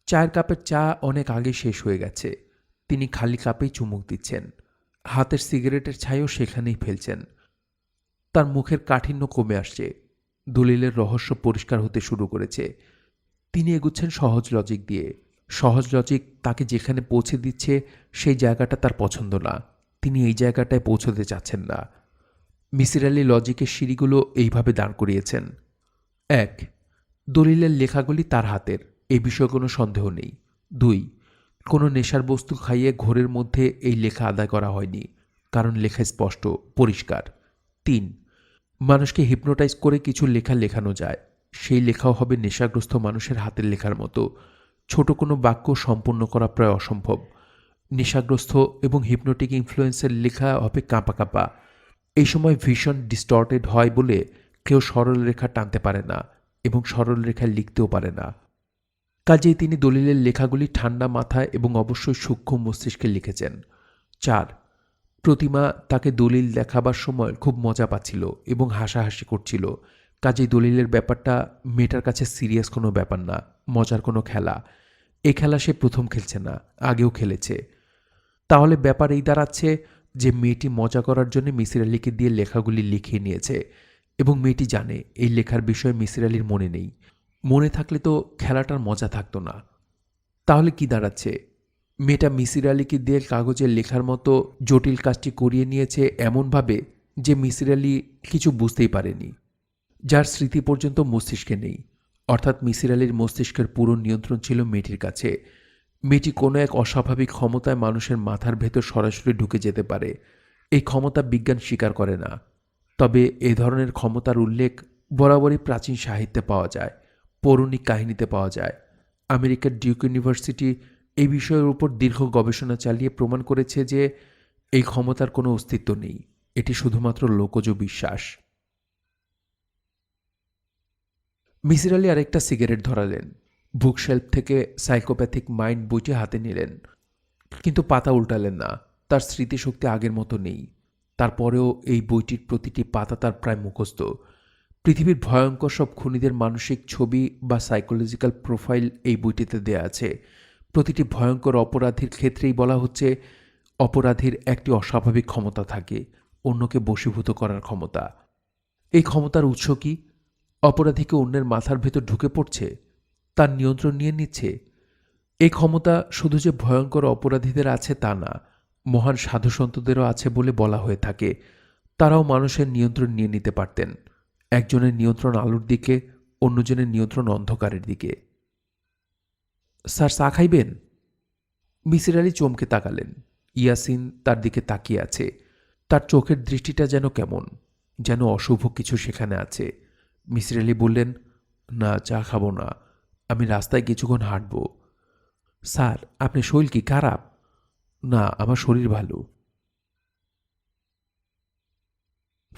চায়ের কাপের চা অনেক আগে শেষ হয়ে গেছে। তিনি খালি কাপেই চুমুক দিচ্ছেন। হাতের সিগারেটের ছাইও সেখানেই ফেলছেন। তার মুখের কাঠিন্য কমে আসছে। দলিলের রহস্য পরিষ্কার হতে শুরু করেছে। তিনি এগুচ্ছেন সহজ লজিক দিয়ে। সহজ লজিক তাকে যেখানে পৌঁছে দিচ্ছে সেই জায়গাটা তার পছন্দ না। তিনি এই জায়গাটায় পৌঁছতে চাচ্ছেন না। মিসির আলী লজিকের সিঁড়িগুলো এইভাবে দাঁড় করিয়েছেন। 1. দলিলের লেখাগুলি তার হাতের, এই বিষয়ে কোনো সন্দেহ নেই। 2. কোনো নেশার বস্তু খাইয়ে ঘোরের মধ্যে এই লেখা আদায় করা হয়নি, কারণ লেখা স্পষ্ট, পরিষ্কার। 3. মানুষকে হিপনোটাইজ করে কিছু লেখা লেখানো যায়। সেই লেখাও হবে নেশাগ্রস্ত মানুষের হাতের লেখার মতো। ছোট কোনো বাক্য সম্পূর্ণ করা প্রায় অসম্ভব। নেশাগ্রস্ত এবং হিপনোটিক ইনফ্লুয়েন্সের লেখা হবে কাঁপা কাঁপা। এই সময় ভীষণ ডিস্টর্টেড হয় বলে কেউ সরল রেখা টানতে পারে না এবং সরল রেখায় লিখতেও পারে না। কাজেই তিনি দলিলের লেখাগুলি ঠান্ডা মাথায় এবং অবশ্যই সূক্ষ্ম মস্তিষ্কে লিখেছেন। 4. প্রতিমা তাকে দলিল দেখাবার সময় খুব মজা পাচ্ছিল এবং হাসাহাসি করছিল। কাজেই দলিলের ব্যাপারটা মেয়েটার কাছে সিরিয়াস কোনো ব্যাপার না, মজার কোনো খেলা। এই খেলা সে প্রথম খেলছে না, আগেও খেলেছে। তাহলে ব্যাপার এই দাঁড়াচ্ছে যে মেয়েটি মজা করার জন্য মিসির আলীকে দিয়ে লেখাগুলি লিখিয়ে নিয়েছে এবং মেয়েটি জানে এই লেখার বিষয়ে মিসির আলীর মনে নেই। মনে থাকলে তো খেলাটার মজা থাকতো না। তাহলে কি দাঁড়াচ্ছে? মেয়েটা মিসির আলীকে দিয়ে কাগজে লেখার মতো জটিল কাজটি করিয়ে নিয়েছে এমনভাবে যে মিসির আলী কিছু বুঝতেই পারেনি, যার স্মৃতি পর্যন্ত মস্তিষ্কে নেই। অর্থাৎ মিসির আলীর মস্তিষ্কের পুরো নিয়ন্ত্রণ ছিল মেয়েটির কাছে। মেয়েটি কোনো এক অস্বাভাবিক ক্ষমতায় মানুষের মাথার ভেতর সরাসরি ঢুকে যেতে পারে। এই ক্ষমতা বিজ্ঞান স্বীকার করে না। তবে এ ধরনের ক্ষমতার উল্লেখ বরাবরই প্রাচীন সাহিত্যে পাওয়া যায়, পৌরাণিক কাহিনীতে পাওয়া যায়। আমেরিকার ডিউক ইউনিভার্সিটি এই বিষয়ের উপর দীর্ঘ গবেষণা চালিয়ে প্রমাণ করেছে যে এই ক্ষমতার কোনো অস্তিত্ব নেই। এটি শুধুমাত্র লোকজ বিশ্বাস। মিসির আলী আরেকটা সিগারেট ধরালেন। বুকশেলফ থেকে সাইকোপ্যাথিক মাইন্ড বইটি হাতে নিলেন, কিন্তু পাতা উল্টালেন না। তার স্মৃতিশক্তি আগের মতো নেই। তারপরেও এই বইটির প্রতিটি পাতা তার প্রায় মুখস্থ। পৃথিবীর ভয়ঙ্কর সব খুনিদের মানসিক ছবি বা সাইকোলজিক্যাল প্রোফাইল এই বইটিতে দেয়া আছে। প্রতিটি ভয়ঙ্কর অপরাধীর ক্ষেত্রেই বলা হচ্ছে অপরাধীর একটি অস্বাভাবিক ক্ষমতা থাকে, অন্যকে বশীভূত করার ক্ষমতা। এই ক্ষমতার উৎস কি? অপরাধীকে অন্যের মাথার ভেতর ঢুকে পড়ছে, তার নিয়ন্ত্রণ নিয়ে নিচ্ছে। এই ক্ষমতা শুধু যে ভয়ঙ্কর অপরাধীদের আছে তা না, মহান সাধুসন্তদেরও আছে বলে বলা হয়ে থাকে। তারাও মানুষের নিয়ন্ত্রণ নিয়ে নিতে পারতেন, একজনের নিয়ন্ত্রণ আলোর দিকে, অন্যজনের নিয়ন্ত্রণ অন্ধকারের দিকে। স্যার, চা খাইবেন? মিসির আলি চমকে তাকালেন। ইয়াসিন তার দিকে তাকিয়ে আছে। তার চোখের দৃষ্টিটা যেন কেমন, যেন অশুভ কিছু সেখানে আছে। মিসির আলি বললেন, না, চা খাবো না, আমি রাস্তায় কিছুক্ষণ হাঁটব। স্যার, আপনি শরীর কি খারাপ? না, আমার শরীর ভালো।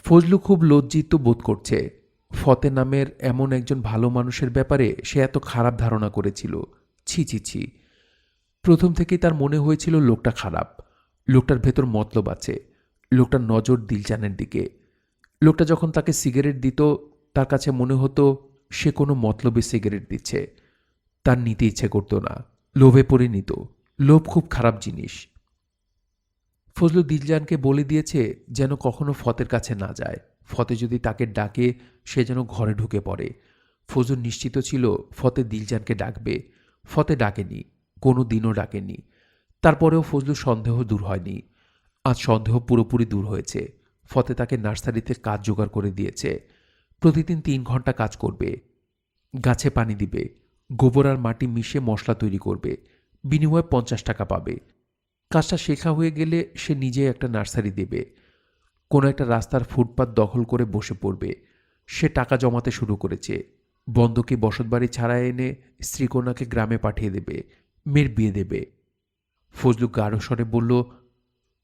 ফজলু খুব লজ্জিত বোধ করছে। ফতে নামের এমন একজন ভালো মানুষের ব্যাপারে সে এত খারাপ ধারণা করেছিল। ছি ছি ছি। প্রথম থেকেই তার মনে হয়েছিল লোকটা খারাপ। লোকটার ভেতর মতলব আছে। লোকটার নজর দিলজানের দিকে। লোকটা যখন তাকে সিগারেট দিত, তার কাছে মনে হতো সে কোনো মতলবে সিগারেট দিচ্ছে। তার নিতে ইচ্ছে করত না, লোভে পড়ে নিত। লোভ খুব খারাপ জিনিস। ফজলু দিলজানকে বলে দিয়েছে যেন কখনো ফতের কাছে না যায়। ফতে যদি তাকে ডাকে, সে যেন ঘরে ঢুকে পড়ে। ফজলু নিশ্চিত ছিল ফতে দিলজানকে ডাকবে। ফতে ডাকেনি, কোনো দিনও ডাকেনি। তারপরেও ফজলুর সন্দেহ দূর হয়নি। আজ সন্দেহ পুরোপুরি দূর হয়েছে। ফতে তাকে নার্সারিতে কাজ জোগাড় করে দিয়েছে। প্রতিদিন 3 ঘন্টা কাজ করবে। গাছে পানি দিবে, গোবর আর মাটি মিশিয়ে মশলা তৈরি করবে। বিনিময়ে 50 টাকা পাবে। কাজটা শেখা হয়ে গেলে সে নিজেই একটা নার্সারি দেবে। কোনো একটা রাস্তার ফুটপাত দখল করে বসে পড়বে। সে টাকা জমাতে শুরু করেছে। বন্ধকি বসতবাড়ি ছাড়াই এনে স্ত্রীকন্যাকে গ্রামে পাঠিয়ে দেবে, মেয়ের বিয়ে দেবে। ফজলু গাঢ় স্বরে বলল,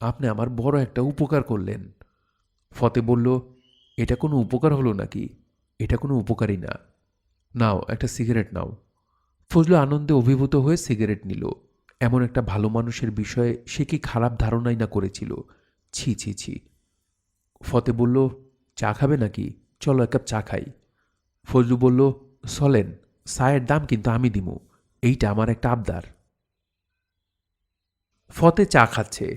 আপনি আমার বড় একটা উপকার করলেন। ফতে বলল, এটা কোনো উপকার হলো নাকি? এটা কোনো উপকারই না। নাও, একটা সিগারেট নাও। ফজলু আনন্দে অভিভূত হয়ে সিগারেট নিল। এমন একটা ভালো মানুষের বিষয়ে সে কি খারাপ ধারণাই না করেছিল। ছি ছি ছি। ফতে বলল, চা খাবে নাকি? চলো, এক কাপ চা খাই। ফজলু বলল, চলেন, চায়ের দাম কিন্তু আমি দিমু, এইটা আমার একটা আবদার। ফতে চা খাচ্ছে।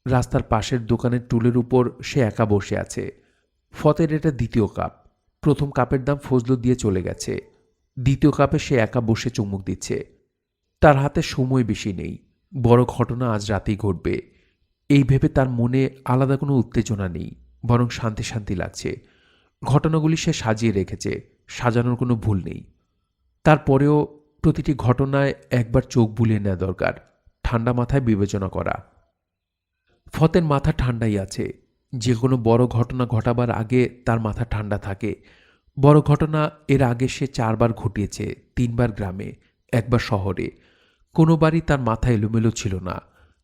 রাস্তার পাশের দোকানের টুলের উপর সে একা বসে আছে। ফতের এটা দ্বিতীয় কাপ। প্রথম কাপের দাম ফজলু দিয়ে চলে গেছে। দ্বিতীয় কাপে সে একা বসে চুমুক দিচ্ছে। তার হাতে সময় বেশি নেই। বড় ঘটনা আজ রাতেই ঘটবে। এই ভেবে তার মনে আলাদা কোনো উত্তেজনা নেই, বরং শান্তি শান্তি লাগছে। ঘটনাগুলি সে সাজিয়ে রেখেছে, সাজানোর কোনো ভুল নেই। তারপরেও প্রতিটি ঘটনায় একবার চোখ বুলিয়ে নেওয়া দরকার, ঠান্ডা মাথায় বিবেচনা করা। ফতের মাথা ঠান্ডাই আছে। যে কোনো বড় ঘটনা ঘটাবার আগে তার মাথা ঠান্ডা থাকে। বড় ঘটনা এর আগে সে 4 বার ঘটিয়েছে, 3 বার গ্রামে, 1 বার শহরে। কোনোবারই তার মাথা এলোমেলো ছিল না।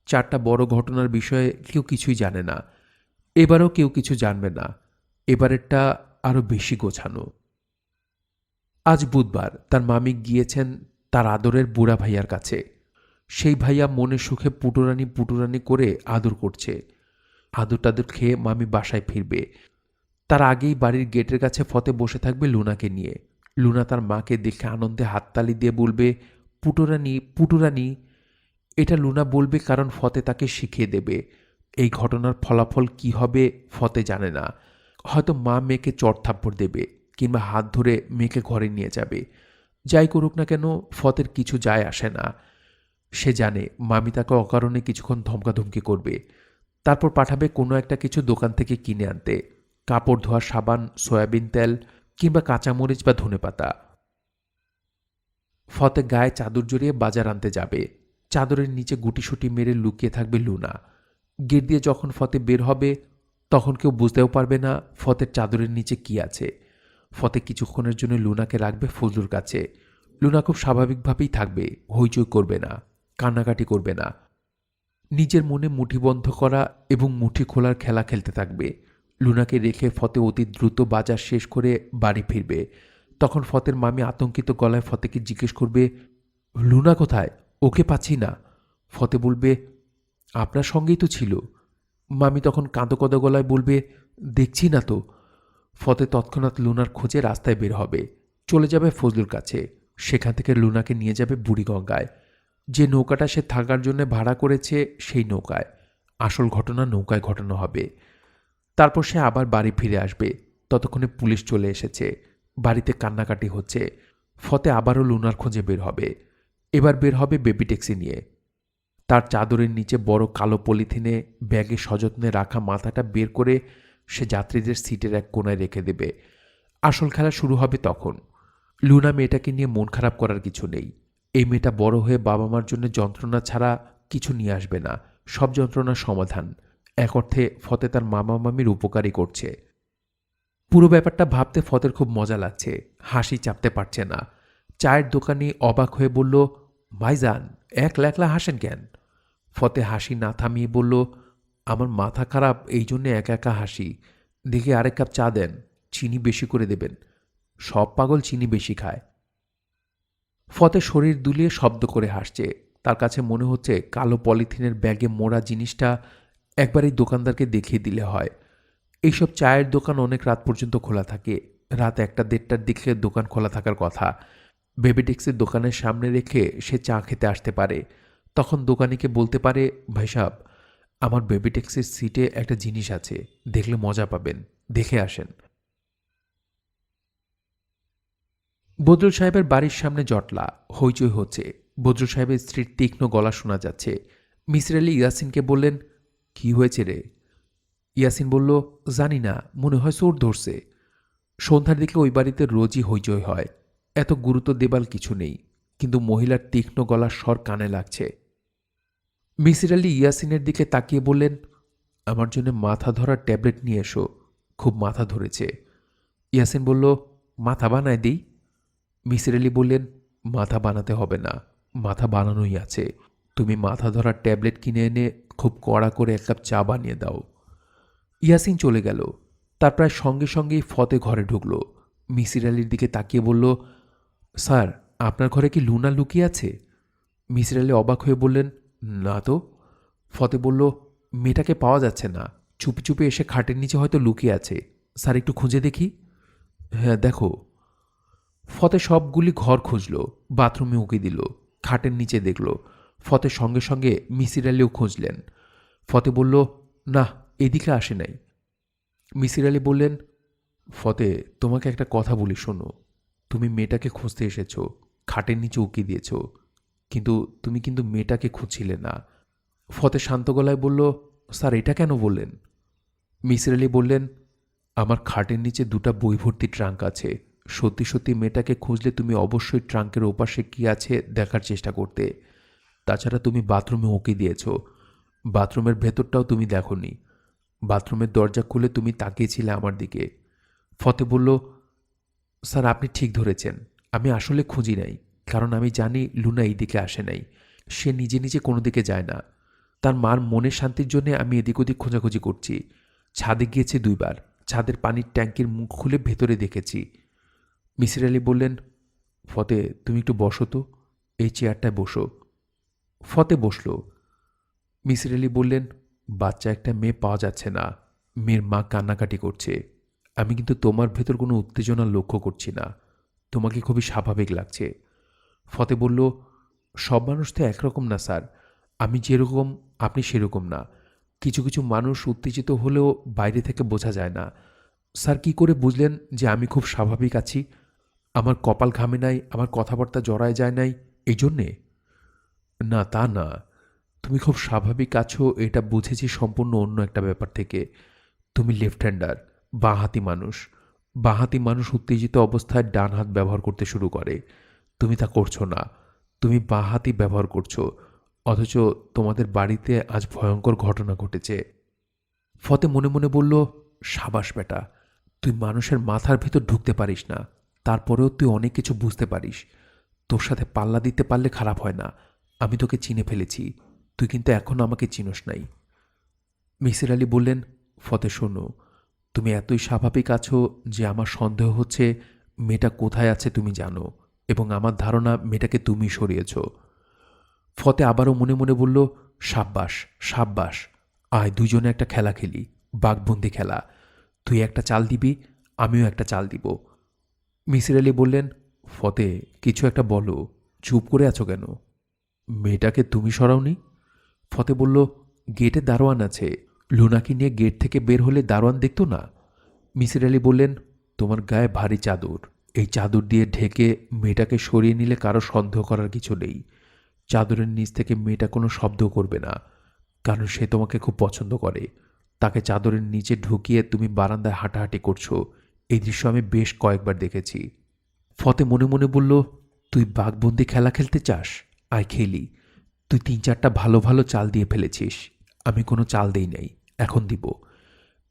4টা বড় ঘটনার বিষয়ে কেউ কিছুই জানে না। এবারও কেউ কিছু জানবে না। এবারেরটা আরও বেশি গোছানো। আজ বুধবার। তার মামি গিয়েছেন তার আদরের বুড়া ভাইয়ার কাছে। সেই ভাইয়া মনে সুখে পুটুরানি পুটুরানি করে আদর করছে। আদর টাদর খেয়ে মামি বাসায় ফিরবে। তার আগেই বাড়ির গেটের কাছে ফতে বসে থাকবে লুনাকে নিয়ে। লুনা তার মাকে দেখে আনন্দে হাততালি দিয়ে বলবে, পুটুরানি পুটুরানি। এটা লুনা বলবে কারণ ফতে তাকে শিখিয়ে দেবে। এই ঘটনার ফলাফল কি হবে ফতে জানে না। হয়তো মা মেয়েকে চড়থাপ্পড় দেবে, কিংবা হাত ধরে মেয়েকে ঘরে নিয়ে যাবে। যাই করুক না কেন, ফতের কিছু যায় আসে না। সে জানে মামি তাকে অকারণে কিছুক্ষণ ধমকাধমকি করবে। তারপর পাঠাবে কোনো একটা কিছু দোকান থেকে কিনে আনতে, কাপড় ধোয়ার সাবান, সয়াবিন তেল, কিংবা কাঁচামরিচ বা ধনেপাতা। ফতে গায়ে চাদর জড়িয়ে বাজার আনতে যাবে। চাদরের নিচে গুটিসুটি মেরে লুকিয়ে থাকবে লুনা। গেট দিয়ে যখন ফতে বের হবে, তখন কেউ বুঝতেও পারবে না ফতের চাদরের নিচে কি আছে। ফতে কিছুক্ষণের জন্য লুনাকে রাখবে ফজলুর কাছে। লুনা খুব স্বাভাবিকভাবেই থাকবে, হইচই করবে না, কান্নাকাটি করবে না। নিজের মনে মুঠি বন্ধ করা এবং মুঠি খোলার খেলা খেলতে থাকবে। লুনাকে রেখে ফতে অতি দ্রুত বাজার শেষ করে বাড়ি ফিরবে। তখন ফতের মামি আতঙ্কিত গলায় ফতেকে জিজ্ঞেস করবে, লুনা কোথায়? ওকে পাচ্ছি না। ফতে বলবে, আপনার সঙ্গেই তো ছিল। মামি তখন কাঁদো কাঁদো গলায় বলবে, দেখছি না তো। ফতে তৎক্ষণাৎ লুনার খোঁজে রাস্তায় বের হবে। চলে যাবে ফজলুর কাছে। সেখান থেকে লুনাকে নিয়ে যাবে বুড়িগঙ্গায়। যে নৌকাটা সে থাকার জন্য ভাড়া করেছে সেই নৌকায়। আসল ঘটনা নৌকায় ঘটানো হবে। তারপর সে আবার বাড়ি ফিরে আসবে। ততক্ষণে পুলিশ চলে এসেছে। বাড়িতে কান্নাকাটি হচ্ছে। ফতে আবারও লুনার খোঁজে বের হবে। এবার বের হবে বেবি ট্যাক্সি নিয়ে। তার চাদরের নিচে বড় কালো পলিথিনে ব্যাগে সযত্নে রাখা মাথাটা বের করে সে যাত্রীদের সিটের এক কোণায় রেখে দেবে। আসল খেলা শুরু হবে তখন। লুনা মেয়েটাকে নিয়ে মন খারাপ করার কিছু নেই। এই মেয়েটা বড় হয়ে বাবা মার জন্য যন্ত্রণা ছাড়া কিছু নিয়ে আসবে না। সব যন্ত্রণার সমাধান। এক অর্থে ফতে তার মামা মামির উপকারই করছে। পুরো ব্যাপারটা ভাবতে ফতের খুব মজা লাগছে। হাসি চাপতে পারছে না। চায়ের দোকানি অবাক হয়ে বলল, ভাইজান একলা একলা হাসেন কেন? ফতে হাসি না থামিয়ে বলল, আমার মাথা খারাপ, এই জন্যে একা একা হাসি। দেখে আরেক কাপ চা দেন, চিনি বেশি করে দেবেন। সব পাগল চিনি বেশি খায়। ফতে শরীর দুলিয়ে শব্দ করে হাসছে। তার কাছে মনে হচ্ছে কালো পলিথিনের ব্যাগে মোড়া জিনিসটা একবার এই দোকানদারকে দেখিয়ে দিলে হয়। এইসব চায়ের দোকান অনেক রাত পর্যন্ত খোলা থাকে। রাত 1টা-1:30টার দিকে দোকান খোলা থাকার কথা। বেবি ট্যাক্সির দোকানের সামনে রেখে সে চা খেতে আসতে পারে। তখন দোকানিকে বলতে পারে, ভাই সাহেব, আমার বেবি ট্যাক্সির সিটে একটা জিনিস আছে, দেখলে মজা পাবেন, দেখে আসেন। বদরুল সাহেবের বাড়ির সামনে জটলা, হইচই হচ্ছে। বদরুল সাহেবের স্ত্রীর তীক্ষ্ণ গলা শোনা যাচ্ছে। মিসির আলি ইয়াসিনকে বললেন, কি হয়েছে রে? ইয়াসিন বলল, জানি না, মনে হয় চোর ধরছে। সন্ধ্যার দিকে ওই বাড়িতে রোজই হইচই হয়। এত গুরুত্ব দেবার কিছু নেই, কিন্তু মহিলার তীক্ষ্ণ গলার স্বর কানে লাগছে। মিসির আলি ইয়াসিনের দিকে তাকিয়ে বললেন, আমার জন্য মাথা ধরার ট্যাবলেট নিয়ে এসো, খুব মাথা ধরেছে। ইয়াসিন বলল, মাথা বানায় দিই? মিসির আলি বললেন, মাথা বানাতে হবে না, মাথা বানানোই আছে। তুমি মাথা ধরার ট্যাবলেট কিনে এনে খুব কড়া করে 1 কাপ চা বানিয়ে দাও। ইয়াসিন চলে গেল। তার প্রায় সঙ্গে সঙ্গেই ফতে ঘরে ঢুকল। মিসির আলির দিকে তাকিয়ে বলল, স্যার, আপনার ঘরে কি লুনা লুকিয়ে আছে? মিসির আলি অবাক হয়ে বললেন, না তো। ফতে বলল, মেয়েটাকে পাওয়া যাচ্ছে না, চুপি চুপি এসে খাটের নিচে হয়তো লুকিয়ে আছে। স্যার, একটু খুঁজে দেখি। হ্যাঁ, দেখো। ফতে সবগুলি ঘর খুঁজল, বাথরুমে উকি দিল, খাটের নিচে দেখল। ফতে সঙ্গে সঙ্গে মিসির আলিও খুঁজলেন। ফতে বলল, না, এদিকে আসে নাই। মিসির আলি বললেন, ফতে, তোমাকে একটা কথা বলি, শোনো। তুমি মেয়েটাকে খুঁজতে এসেছ, খাটের নিচে উকি দিয়েছ, কিন্তু তুমি কিন্তু মেয়েটাকে খুঁজছিলে না। ফতে শান্ত গলায় বলল, স্যার, এটা কেন বললেন? মিসির আলি বললেন, আমার খাটের নিচে 2টা বই ভর্তি ট্রাঙ্ক আছে। সত্যি সত্যি মেয়েটাকে খুঁজলে তুমি অবশ্যই ট্রাঙ্কের ওপাশে কি আছে দেখার চেষ্টা করতে। তাছাড়া তুমি বাথরুমে উকি দিয়েছ, বাথরুমের ভেতরটাও তুমি দেখোনি। বাথরুমের দরজা খুলে তুমি তাকিয়েছিলে আমার দিকে। ফতে বলল, স্যার, আপনি ঠিক ধরেছেন, আমি আসলে খুঁজি নাই, কারণ আমি জানি লুনা এই দিকে আসে নাই। সে নিজে নিজে কোনো দিকে যায় না। তার মার মনের শান্তির জন্য আমি এদিক ওদিক খোঁজাখুঁজি করছি। ছাদে গিয়েছি 2বার, ছাদের পানির ট্যাঙ্কির মুখ খুলে ভেতরে দেখেছি। মিসির আলি বললেন, ফতে, তুমি একটু বসো তো, এই চেয়ারটায় বসো। ফতে বসল। মিসির আলি বললেন, বাচ্চা একটা মেয়ে পাওয়া যাচ্ছে না, মেয়ের মা কান্নাকাটি করছে। আমি কিন্তু তোমার ভেতর কোনো উত্তেজনা লক্ষ্য করছি না, তোমাকে খুবই স্বাভাবিক লাগছে। ফতে বলল, সব মানুষ তো একরকম না স্যার, আমি যেরকম আপনি সেরকম না। কিছু কিছু মানুষ উত্তেজিত হলেও বাইরে থেকে বোঝা যায় না। স্যার, কি করে বুঝলেন যে আমি খুব স্বাভাবিক আছি? আমার কপাল ঘামে নাই, আমার কথাবার্তা জড়ায় যায় নাই, এই জন্যে? না, তা না। তুমি খুব স্বাভাবিক আছো এটা বুঝেছি সম্পূর্ণ অন্য একটা ব্যাপার থেকে। তুমি লেফট হ্যান্ডার, বাঁহাতি মানুষ। বাঁহাতি মানুষ উত্তেজিত অবস্থায় ডান হাত ব্যবহার করতে শুরু করে। তুমি তা করছো না, তুমি বাঁহাতি ব্যবহার করছো। অথচ তোমাদের বাড়িতে আজ ভয়ঙ্কর ঘটনা ঘটেছে। ফতে মনে মনে বলল, সাবাস বেটা, তুই মানুষের মাথার ভেতর ঢুকতে পারিস না, তারপরেও তুই অনেক কিছু বুঝতে পারিস। তোর সাথে পাল্লা দিতে পারলে খারাপ হয় না। আমি তোকে চিনে ফেলেছি, তুই কিন্তু এখনও আমাকে চিনোস নাই। মিসির আলি বললেন, ফতে শোনো, তুমি এতই স্বাভাবিক আছো যে আমার সন্দেহ হচ্ছে মেয়েটা কোথায় আছে তুমি জানো, এবং আমার ধারণা মেয়েটাকে তুমি সরিয়েছ। ফতে আবারও মনে মনে বলল, সাব্বাস সাব্বাস, আয় দুজনে একটা খেলা খেলি, বাঘবন্দি খেলা। তুই একটা চাল দিবি, আমিও একটা চাল দিব। মিসির আলি বললেন, ফতে, কিছু একটা বলো, চুপ করে আছো কেন? মেয়েটাকে তুমি সরাওনি? ফতে বলল, গেটে দারোয়ান আছে, লুনাকে নিয়ে গেট থেকে বের হলে দারোয়ান দেখত না। মিসির আলি বললেন, তোমার গায়ে ভারী চাদর, এই চাদর দিয়ে ঢেকে মেয়েটাকে সরিয়ে নিলে কারো সন্দেহ করার কিছু নেই। চাদরের নিচ থেকে মেয়েটা কোনো শব্দ করবে না, কারণ সে তোমাকে খুব পছন্দ করে। তাকে চাদরের নিচে ঢুকিয়ে তুমি বারান্দায় হাঁটাহাঁটি করছো, এই দৃশ্য আমি বেশ কয়েকবার দেখেছি। ফতে মনে মনে বলল, তুই বাঘবন্দি খেলা খেলতে চাস? আয় খেলি। তুই 3-4টা ভালো ভালো চাল দিয়ে ফেলেছিস, আমি কোনো চাল দেই নাই, এখন দিব।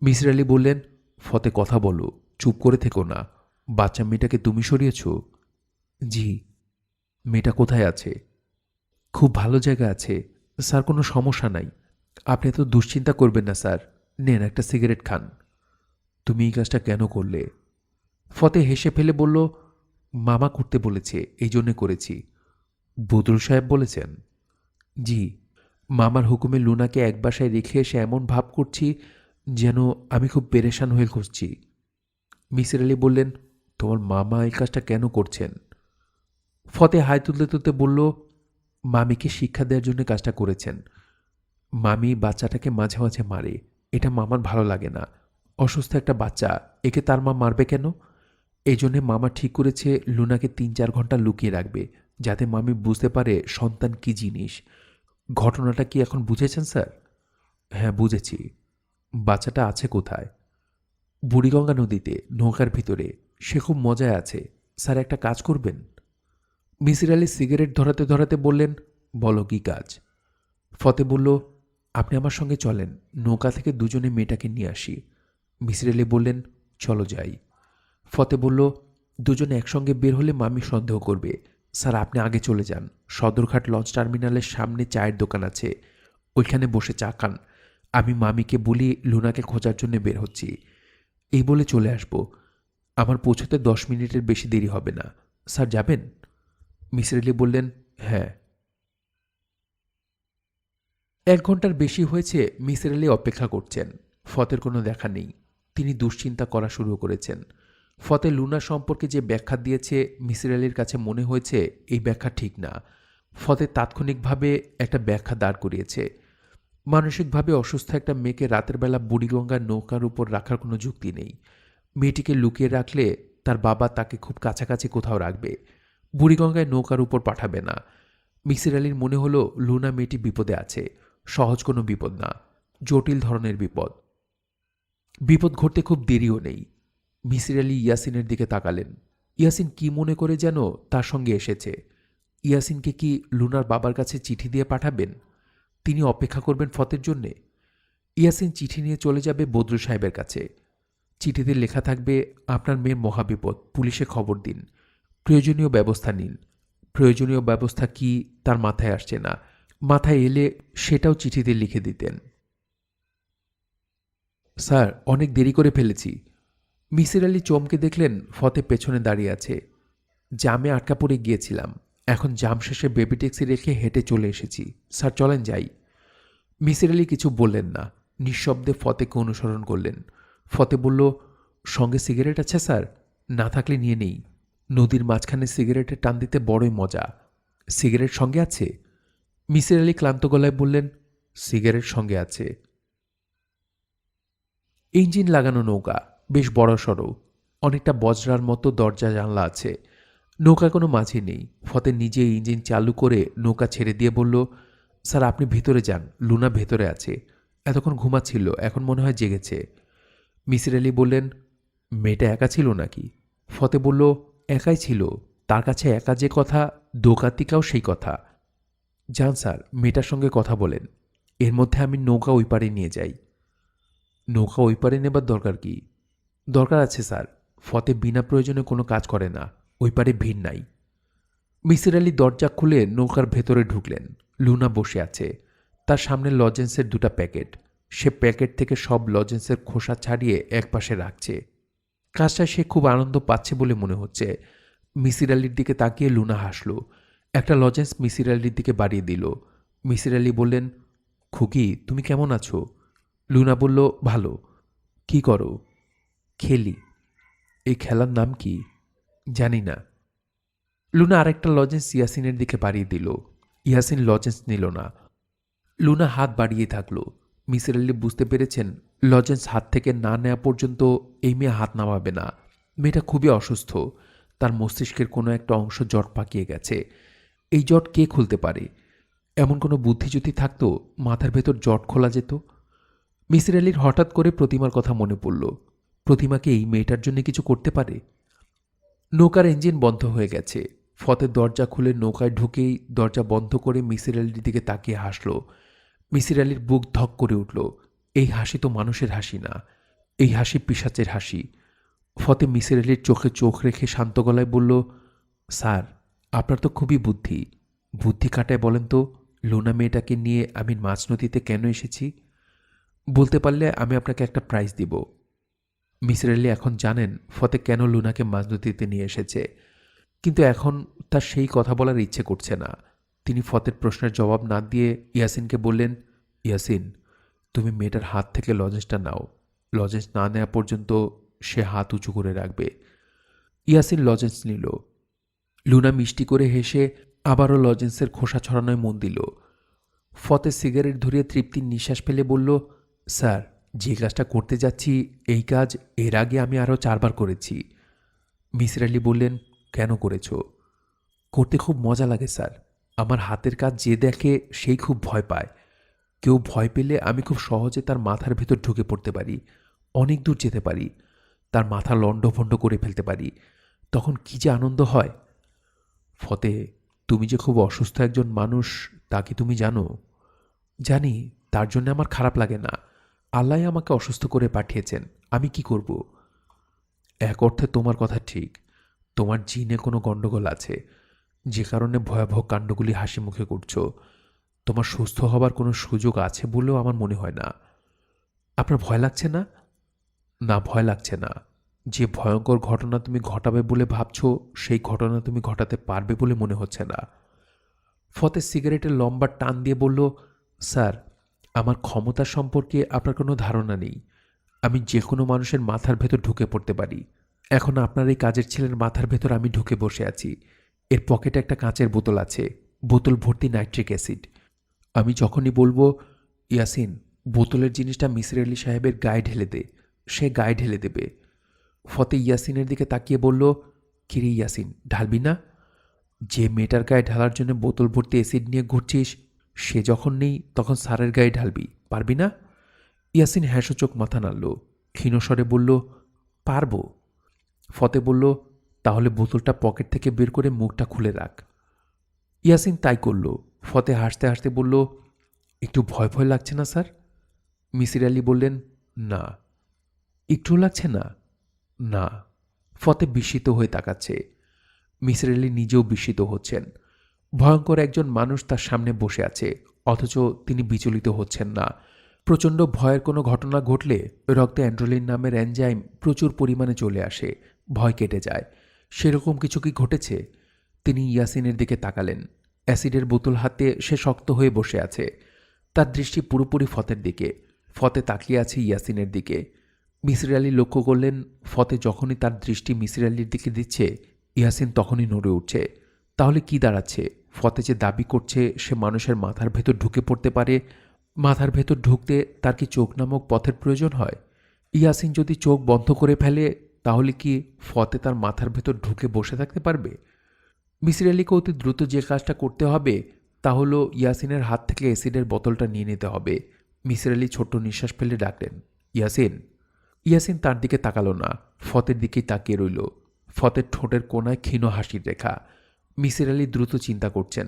মিসির আলি বললেন, ফতে কথা বলো, চুপ করে থেকো না। বাচ্চা মেয়েটাকে তুমি সরিয়েছ? জি। মেয়েটা কোথায় আছে? খুব ভালো জায়গা আছে স্যার, কোনো সমস্যা নাই। আপনি এত দুশ্চিন্তা করবেন না স্যার, নেন একটা সিগারেট খান। তুমি এই কাজটা কেন করলে? ফতে হেসে ফেলে বলল, মামা করতে বলেছে, এই জন্যে করেছি। বদরুল সাহেব বলেছেন? জি। মামার হুকুমে লুনাকে এক বাসায় রেখে এসে এমন ভাব করছি যেন আমি খুব পেরেশান হয়ে খুঁজছি। মিসির আলি বললেন, তোমার মামা এই কাজটা কেন করছেন? ফতে হাই তুলতে তুলতে বলল, মামিকে শিক্ষা দেওয়ার জন্য কাজটা করেছেন। মামি বাচ্চাটাকে মাঝে মাঝে মারে, এটা মামার ভালো লাগে না। অসুস্থ একটা বাচ্চা, একে তার মা মারবে কেন? এই জন্যে মামা ঠিক করেছে লুনাকে 3-4 ঘন্টা লুকিয়ে রাখবে, যাতে মামি বুঝতে পারে সন্তান কি জিনিস। ঘটনাটা কি এখন বুঝেছেন স্যার? হ্যাঁ, বুঝেছি। বাচ্চাটা আছে কোথায়? বুড়িগঙ্গা নদীতে, নৌকার ভিতরে। সে খুব মজায় আছে। স্যার, একটা কাজ করবেন? মিসির আলি সিগারেট ধরাতে ধরাতে বললেন, বলো কি কাজ? ফতে বলল, আপনি আমার সঙ্গে চলেন, নৌকা থেকে দুজনে মেয়েটাকে নিয়ে আসি। মিসির আলি বললেন, চলো যাই। ফতে বলল, দুজনে একসঙ্গে বের হলে মামি সন্দেহ করবে। স্যার, আপনি আগে চলে যান, সদরঘাট লঞ্চ টার্মিনালের সামনে চায়ের দোকান আছে, ওইখানে বসে চা খান। আমি মামিকে বলি লুনাকে খোঁজার জন্য বের হচ্ছি, এই বলে চলে আসব। আমার পৌঁছতে 10 মিনিটের বেশি দেরি হবে না। স্যার, যাবেন? মিসির আলি বললেন, হ্যাঁ। 1 ঘন্টার বেশি হয়েছে মিসির আলি অপেক্ষা করছেন। ফতের কোনো দেখা নেই। তিনি দুশ্চিন্তা করা শুরু করেছেন। ফতে লুনা সম্পর্কে যে ব্যাখ্যা দিয়েছে মিসির আলির কাছে মনে হয়েছে এই ব্যাখ্যা ঠিক না। ফতে তাৎক্ষণিকভাবে একটা ব্যাখ্যা দাঁড় করিয়েছে। মানসিকভাবে অসুস্থ একটা মেয়েকে রাতের বেলা বুড়িগঙ্গার নৌকার উপর রাখার কোনো যুক্তি নেই। মেয়েটিকে লুকিয়ে রাখলে তার বাবা তাকে খুব কাছাকাছি কোথাও রাখবে, বুড়িগঙ্গায় নৌকার উপর পাঠাবে না। মিসির আলির মনে হলো লুনা মেয়েটি বিপদে আছে, সহজ কোনো বিপদ না, জটিল ধরনের বিপদ। বিপদ ঘটতে খুব দেরিও নেই। মিসির আলি ইয়াসিনের দিকে তাকালেন। ইয়াসিন কি মনে করে যেন তার সঙ্গে এসেছে। ইয়াসিনকে কি লুনার বাবার কাছে চিঠি দিয়ে পাঠাবেন? তিনি অপেক্ষা করবেন ফতের জন্যে? ইয়াসিন চিঠি নিয়ে চলে যাবে বদরুল সাহেবের কাছে। চিঠিতে লেখা থাকবে, আপনার মেয়ের মহাবিপদ, পুলিশে খবর দিন, প্রয়োজনীয় ব্যবস্থা নিন। প্রয়োজনীয় ব্যবস্থা কি তার মাথায় আসছে না। মাথায় এলে সেটাও চিঠিতে লিখে দিতেন। স্যার, অনেক দেরি করে ফেলেছি। মিসির আলি চমকে দেখলেন ফতে পেছনে দাঁড়িয়ে আছে। জামে আটকা পড়ে গিয়েছিলাম, এখন জাম শেষে বেবি ট্যাক্সি রেখে হেঁটে চলে এসেছি। স্যার, চলেন যাই। মিসির আলি কিছু বললেন না, নিঃশব্দে ফতেকে অনুসরণ করলেন। ফতে বলল, সঙ্গে সিগারেট আছে স্যার? না থাকলে নিয়ে নেই। নদীর মাঝখানে সিগারেটের টান দিতে বড়ই মজা। সিগারেট সঙ্গে আছে? মিসির আলি ক্লান্ত গলায় বললেন, সিগারেট সঙ্গে আছে। ইঞ্জিন লাগানো নৌকা, বেশ বড় সড়ো, অনেকটা বজরার মতো দরজা জানলা আছে। নৌকায় কোনো মাঝি নেই। ফতে নিজে ইঞ্জিন চালু করে নৌকা ছেড়ে দিয়ে বলল, স্যার, আপনি ভিতরে যান, লুনা ভেতরে আছে। এতক্ষণ ঘুমাচ্ছিল, এখন মনে হয় জেগেছে। মিসির আলি বললেন, মেয়েটা একা ছিল নাকি? ফতে বলল, একাই ছিল। তার কাছে একা যে কথা, দোকাতিকাও সেই কথা। যান স্যার, মেয়েটার সঙ্গে কথা বলেন। এর মধ্যে আমি নৌকা ওই পারে নিয়ে যাই। নৌকা ওই পারে নেবার দরকার কি? দরকার আছে স্যার, ফতে বিনা প্রয়োজনে কোনো কাজ করে না, ওই পারে ভিড় নাই। মিসির আলি দরজা খুলে নৌকার ভেতরে ঢুকলেন। লুনা বসে আছে, তার সামনে লজেন্সের 2টা প্যাকেট। সে প্যাকেট থেকে সব লজেন্সের খোসা ছাড়িয়ে একপাশে রাখছে। কাজটা সে খুব আনন্দ পাচ্ছে বলে মনে হচ্ছে। মিসির আলির দিকে তাকিয়ে লুনা হাসল। একটা লজেন্স মিসির আলির দিকে বাড়িয়ে দিল। মিসির আলি বললেন, খুকি, তুমি কেমন আছো? লুনা বলল, ভালো। কি করো? খেলি। এই খেলার নাম কি? জানি না। লুনা আরেকটা লজেন্স ইয়াসিনের দিকে বাড়িয়ে দিল। ইয়াসিন লজেন্স নিল না। লুনা হাত বাড়িয়ে থাকল। মিসির আলি বুঝতে পেরেছেন লজেন্স হাত থেকে না নেওয়া পর্যন্ত এই মেয়ে হাত নামাবে না। মেয়েটা খুবই অসুস্থ। তার মস্তিষ্কের কোনো একটা অংশ জট পাকিয়ে গেছে। এই জট কে খুলতে পারে? এমন কোনো বুদ্ধি যদি থাকতো মাথার ভেতর জট খোলা যেত। মিসির আলির হঠাৎ করে প্রতিমার কথা মনে পড়ল। প্রতিমাকে এই মেয়েটার জন্য কিছু করতে পারে। নৌকার ইঞ্জিন বন্ধ হয়ে গেছে। ফতের দরজা খুলে নৌকায় ঢুকেই দরজা বন্ধ করে মিসির আলির দিকে তাকিয়ে হাসল। মিসির আলির বুক ধক করে উঠল। এই হাসি তো মানুষের হাসি না, এই হাসি পিশাচের হাসি। ফতে মিসির আলির চোখে চোখ রেখে শান্ত গলায় বলল, স্যার, আপনার তো খুবই বুদ্ধি। বুদ্ধি কাটায় বলেন তো, লুনা মেয়েটাকে নিয়ে আমি মাঝ নদীতে কেন এসেছি? বলতে পারলে আমি আপনাকে একটা প্রাইজ দিব। মিসির আলি এখন জানেন ফতে কেন লুনাকে মাঝ নদীতে নিয়ে এসেছে, কিন্তু এখন তার সেই কথা বলার ইচ্ছে করছে না। তিনি ফতের প্রশ্নের জবাব না দিয়ে ইয়াসিনকে বললেন, ইয়াসিন, তুমি মেয়েটার হাত থেকে লজেন্সটা নাও। লজেন্স না নেওয়া পর্যন্ত সে হাত উঁচু করে রাখবে। ইয়াসিন লজেন্স নিল। লুনা মিষ্টি করে হেসে আবারও লজেন্সের খোসা ছড়ানোয় মন দিল। ফতে সিগারেট ধরিয়ে তৃপ্তির নিঃশ্বাস ফেলে বলল, স্যার, যে কাজটা করতে যাচ্ছি এই কাজ এর আগে আমি আরও 4 বার করেছি। মিসির আলি বললেন, কেন করেছ? করতে খুব মজা লাগে স্যার। আমার হাতের কাজ যে দেখে সেই খুব ভয় পায়। কেউ ভয় পেলে আমি খুব সহজে তার মাথার ভেতর ঢুকে পড়তে পারি, অনেক দূর যেতে পারি, তার মাথা লণ্ডভণ্ড করে ফেলতে পারি। তখন কি যে আনন্দ হয়। ফতে, তুমি যে খুব অসুস্থ একজন মানুষ তা কি তুমি জানো? জানি, তার জন্য আমার খারাপ লাগে না। আল্লাহ আমাকে অসুস্থ করে পাঠিয়েছেন, আমি কি করব? এক অর্থে তোমার কথা ঠিক। তোমার জিনে কোনো গণ্ডগোল আছে, যে কারণে ভয়াবহ কাণ্ডগুলি হাসি মুখে করছো। তোমার সুস্থ হবার কোনো সুযোগ আছে বলেও আমার মনে হয় না। আপনার ভয় লাগছে না? না, ভয় লাগছে না। যে ভয়ঙ্কর ঘটনা তুমি ঘটাবে বলে ভাবছো সেই ঘটনা তুমি ঘটাতে পারবে বলে মনে হচ্ছে না। ফতে সিগারেটের লম্বা টান দিয়ে বলল, স্যার, আমার ক্ষমতা সম্পর্কে আপনার কোনো ধারণা নেই। আমি যে কোনো মানুষের মাথার ভেতর ঢুকে পড়তে পারি। এখন আপনার এই কাজের ছেলের মাথার ভেতর আমি ঢুকে বসে আছি। এর পকেটে একটা কাঁচের বোতল আছে, বোতল ভর্তি নাইট্রিক অ্যাসিড। আমি যখনই বলবো, ইয়াসিন, বোতলের জিনিসটা মিসির আলি সাহেবের গায়ে ঢেলে দে, সে গায়ে ঢেলে দেবে। ফতে ইয়াসিনের দিকে তাকিয়ে বলল, কিরে ইয়াসিন, ঢালবি না? যে মেয়েটার গায়ে ঢালার জন্য বোতল ভর্তি অ্যাসিড নিয়ে ঘুরছিস, সে যখন নেই তখন স্যারের গায়ে ঢালবি, পারবি না? ইয়াসিন হ্যাঁসূচক মাথা নাড়ল। ক্ষীণস্বরে বলল, পারব। ফতে বলল, তাহলে বোতলটা পকেট থেকে বের করে মুখটা খুলে রাখ। ইয়াসিন তাই করল। ফতে হাসতে হাসতে বলল, একটু ভয় ভয় লাগছে না স্যার? মিসির আলি বললেন, না। একটু লাগছে না? না। ফতে বিস্মিত হয়ে তাকাচ্ছে। মিসির আলি নিজেও বিস্মিত হচ্ছেন। ভয়ঙ্কর একজন মানুষ তার সামনে বসে আছে, অথচ তিনি বিচলিত হচ্ছেন না। প্রচণ্ড ভয়ের কোনো ঘটনা ঘটলে রক্তে অ্যান্ড্রোলিন নামের এনজাইম প্রচুর পরিমাণে চলে আসে, ভয় কেটে যায়। সেরকম কিছু কি ঘটেছে? তিনি ইয়াসিনের দিকে তাকালেন। অ্যাসিডের বোতল হাতে সে শক্ত হয়ে বসে আছে। তার দৃষ্টি পুরোপুরি ফতের দিকে। ফতে তাকিয়ে আছে ইয়াসিনের দিকে। মিসির আলি লক্ষ্য করলেন, ফতে যখনই তার দৃষ্টি মিসির আলির দিকে দিচ্ছে, ইয়াসিন তখনই নড়ে উঠছে। তাহলে কি দাঁড়াচ্ছে? ফতে যে দাবি করছে সে মানুষের মাথার ভেতর ঢুকে পড়তে পারে, মাথার ভেতর ঢুকতে তার কি চোখ নামক পথের প্রয়োজন হয়? ইয়াসিন যদি চোখ বন্ধ করে ফেলে তাহলে কি ফতে তার মাথার ভেতর ঢুকে বসে থাকতে পারবে? মিসির আলিকে অতি দ্রুত যে কাজটা করতে হবে তা হলো ইয়াসিনের হাত থেকে অ্যাসিডের বোতলটা নিয়ে নিতে হবে। মিসির আলি ছোট্ট নিঃশ্বাস ফেলে ডাকলেন, ইয়াসিন। ইয়াসিন তার দিকে তাকালো না, ফতের দিকেই তাকিয়ে রইল। ফতের ঠোঁটের কোনায় ক্ষীণ হাসির রেখা। মিসির আলি দ্রুত চিন্তা করছেন।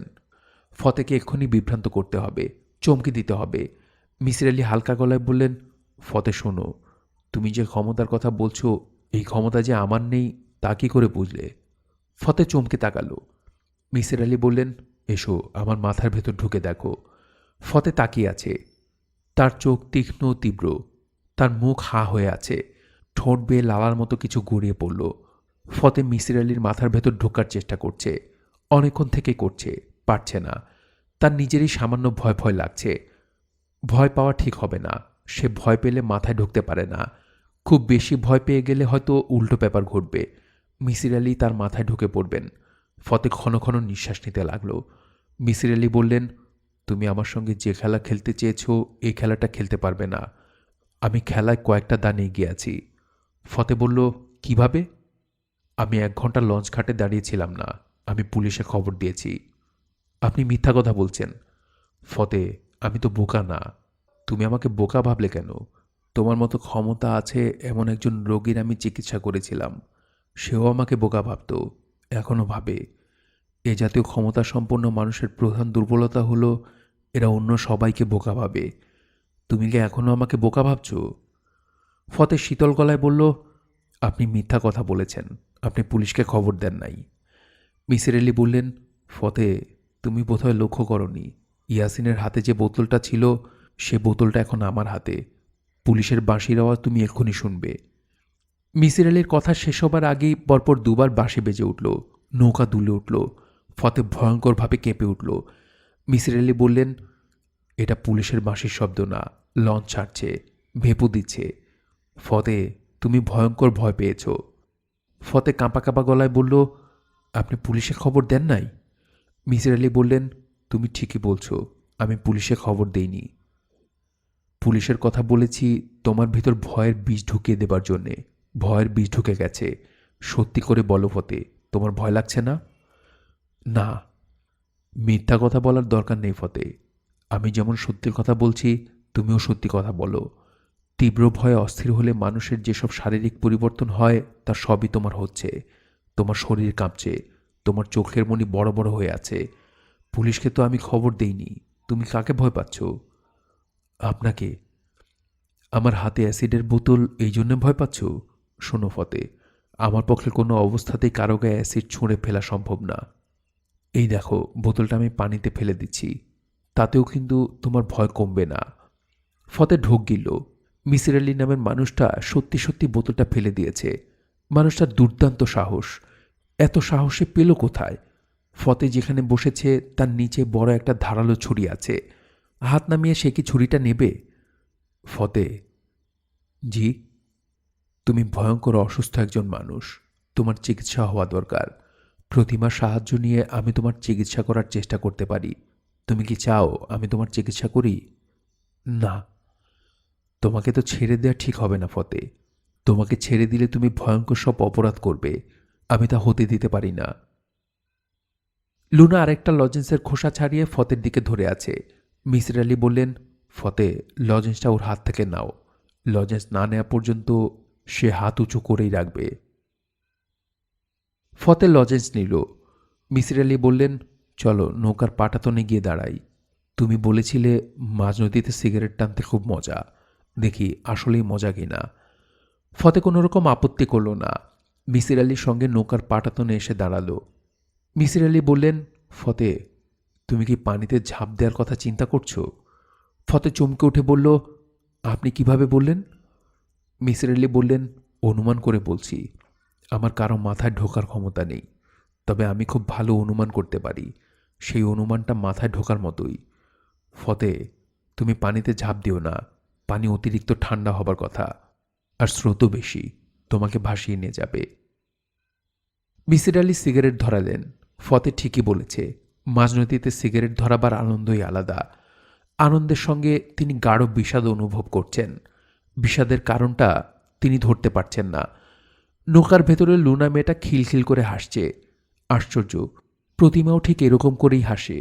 ফতেকে এক্ষুনি বিভ্রান্ত করতে হবে, চমকে দিতে হবে। মিসির আলি হালকা গলায় বললেন, ফতে শোনো, তুমি যে ক্ষমতার কথা বলছো এই ক্ষমতা যে আমার নেই তা কি করে বুঝলে? ফতে চমকে তাকালো। মিসির আলি বললেন, এসো আমার মাথার ভেতর ঢুকে দেখো। ফতে তাকিয়ে আছে। তার চোখ তীক্ষ্ণ তীব্র, তার মুখ হা হয়ে আছে, ঠোঁট বেয়ে লালার মতো কিছু গড়িয়ে পড়ল। ফতে মিসির আলির মাথার ভেতর ঢোকার চেষ্টা করছে, অনেকক্ষণ থেকে করছে, পারছে না। তার নিজেরই সামান্য ভয় ভয় লাগছে। ভয় পাওয়া ঠিক হবে না। সে ভয় পেলে মাথায় ঢুকতে পারে না। খুব বেশি ভয় পেয়ে গেলে হয়তো উল্টো ব্যাপার ঘটবে। মিসির আলি তার মাথায় ঢুকে পড়বেন। ফতে ক্ষণ ক্ষণ নিঃশ্বাস নিতে লাগল। মিসির আলি বললেন, তুমি আমার সঙ্গে যে খেলা খেলতে চেয়েছো এই খেলাটা খেলতে পারবে না। আমি খেলায় কয়েকটা দান এগিয়ে আছি। ফতে বলল, কিভাবে? আমি 1 ঘন্টা লঞ্চ ঘাটে দাঁড়িয়েছিলাম না, আমি পুলিশে খবর দিয়েছি। আপনি মিথ্যা কথা বলছেন। ফতে, আমি তো বোকা না। তুমি আমাকে বোকা ভাবলে কেন? তোমার মতো ক্ষমতা আছে এমন একজন রোগীর আমি চিকিৎসা করেছিলাম। সেও আমাকে বোকা ভাবত, এখনও ভাবে। এ জাতীয় ক্ষমতা সম্পন্ন মানুষের প্রধান দুর্বলতা হলো এরা অন্য সবাইকে বোকা ভাবে। তুমি কি এখনও আমাকে বোকা ভাবছ? ফতে শীতল গলায় বলল, আপনি মিথ্যা কথা বলেছেন। আপনি পুলিশকে খবর দেন নাই। মিসির আলি বললেন, ফতে, তুমি বোধহয় লক্ষ্য করনি, ইয়াসিনের হাতে যে বোতলটা ছিল সে বোতলটা এখন আমার হাতে। পুলিশের বাঁশির আওয়াজ তুমি এক্ষুনি শুনবে। মিসির আলির কথা শেষ হবার আগেই পরপর 2বার বাঁশি বেজে উঠল। নৌকা দুলে উঠল। ফতে ভয়ঙ্করভাবে কেঁপে উঠল। মিসির আলি বললেন, এটা পুলিশের বাঁশির শব্দ না, লঞ্চ ছাড়ছে, ভেপু দিচ্ছে। ফতে, তুমি ভয়ঙ্কর ভয় পেয়েছ। ফতে কাঁপা কাঁপা গলায় বলল, আপনি পুলিশে খবর দেন নাই? মিসির আলি বললেন, তুমি ঠিকই বলছো, আমি পুলিশে খবর দেইনি। পুলিশের কথা বলেছি তোমার ভিতর ভয়ের বীজ ঢুকিয়ে দেবার জন্যে। ভয়ের বীজ ঢুকে গেছে। সত্যি করে বলো ফতে, তোমার ভয় লাগছে না? না। মিথ্যা কথা বলার দরকার নেই ফতে। আমি যেমন সত্যির কথা বলছি তুমিও সত্যি কথা বলো। তীব্র ভয়ে অস্থির হলে মানুষের যেসব শারীরিক পরিবর্তন হয় তা সবই তোমার হচ্ছে। তোমার শরীর কাঁপছে, তোমার চোখের মণি বড় বড় হয়ে আছে। পুলিশকে তো আমি খবর দেইনি। তুমি কাকে ভয় পাচ্ছ? আপনাকে। আমার হাতে অ্যাসিডের বোতল এই জন্য ভয় পাচ্ছ? শোনো ফতে, আমার পক্ষে কোনো অবস্থাতেই কারো গায়ে অ্যাসিড ছুঁড়ে ফেলা সম্ভব না। এই দেখো, বোতলটা আমি পানিতে ফেলে দিচ্ছি, তাতেও কিন্তু তোমার ভয় কমবে না। ফতে ঢোক গিলল। মিসির আলি নামের মানুষটা সত্যি সত্যি বোতলটা ফেলে দিয়েছে। মানুষটার দুর্দান্ত সাহস। এত সাহসে পেল কোথায়? ফতে যেখানে বসেছে তার নিচে বড় একটা ধারালো ছুরি আছে। হাত নামিয়ে সে কি ছুরিটা নেবে? ফতে। জি। তুমি ভয়ঙ্কর অসুস্থ একজন মানুষ। তোমার চিকিৎসা হওয়া দরকার। প্রতিমার সাহায্য নিয়ে আমি তোমার চিকিৎসা করার চেষ্টা করতে পারি। তুমি কি চাও আমি তোমার চিকিৎসা করি? না। তোমাকে তো ছেড়ে দেওয়া ঠিক হবে না ফতে। তোমাকে ছেড়ে দিলে তুমি ভয়ঙ্কর সব অপরাধ করবে। আমি তা হতে দিতে পারি না। লুনা আরেকটা লজেন্সের খোসা ছাড়িয়ে ফতের দিকে ধরে আছে। মিসির আলি বললেন, ফতে, লজেন্সটা ওর হাত থেকে নাও। লজেন্স না নেওয়া পর্যন্ত সে হাত উঁচু করেই রাখবে। ফতে লজেন্স নিল। মিসির আলি বললেন, চলো নৌকার পাটাতনে গিয়ে দাঁড়াই। তুমি বলেছিলে মাঝ নদীতে সিগারেট টানতে খুব মজা। দেখি আসলেই মজা কিনা। ফতে কোনো রকম আপত্তি করল না। মিসির আলির সঙ্গে নৌকার পাটাতনে এসে দাঁড়ালো। মিসির আলি বললেন, ফতে, তুমি কি পানিতে ঝাঁপ দেওয়ার কথা চিন্তা করছো? ফতে চমকে উঠে বলল, আপনি কিভাবে বললেন? মিসির আলি বললেন, অনুমান করে বলছি। আমার কারো মাথায় ঢোকার ক্ষমতা নেই, তবে আমি খুব ভালো অনুমান করতে পারি। সেই অনুমানটা মাথায় ঢোকার মতোই। ফতে, তুমি পানিতে ঝাঁপ দিও না। পানি অতিরিক্ত ঠান্ডা হবার কথা, আর স্রোতও বেশি, তোমাকে ভাসিয়ে নিয়ে যাবে। মিসির আলি সিগারেট ধরালেন। ফতে ঠিকই বলেছে, মাঝ নদীতে সিগারেট ধরাবার আনন্দই আলাদা। আনন্দের সঙ্গে তিনি গাঢ় বিষাদ অনুভব করছেন। বিষাদের কারণটা তিনি ধরতে পারছেন না। নৌকার ভেতরে লুনা মেয়েটা খিলখিল করে হাসছে। আশ্চর্য, প্রতিমাও ঠিক এরকম করেই হাসে।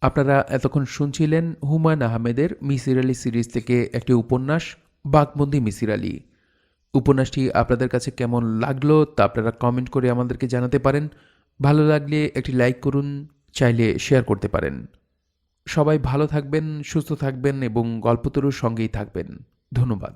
আপনারা এতক্ষণ শুনছিলেন হুমায়ুন আহমেদের মিসির আলি সিরিজ থেকে একটি উপন্যাস, বাঘবন্দি মিসির আলি। উপন্যাসটি আপনাদের কাছে কেমন লাগলো তা আপনারা কমেন্ট করে আমাদেরকে জানাতে পারেন। ভালো লাগলে একটি লাইক করুন, চাইলে শেয়ার করতে পারেন। সবাই ভালো থাকবেন, সুস্থ থাকবেন এবং গল্পতরুর সঙ্গেই থাকবেন। ধন্যবাদ।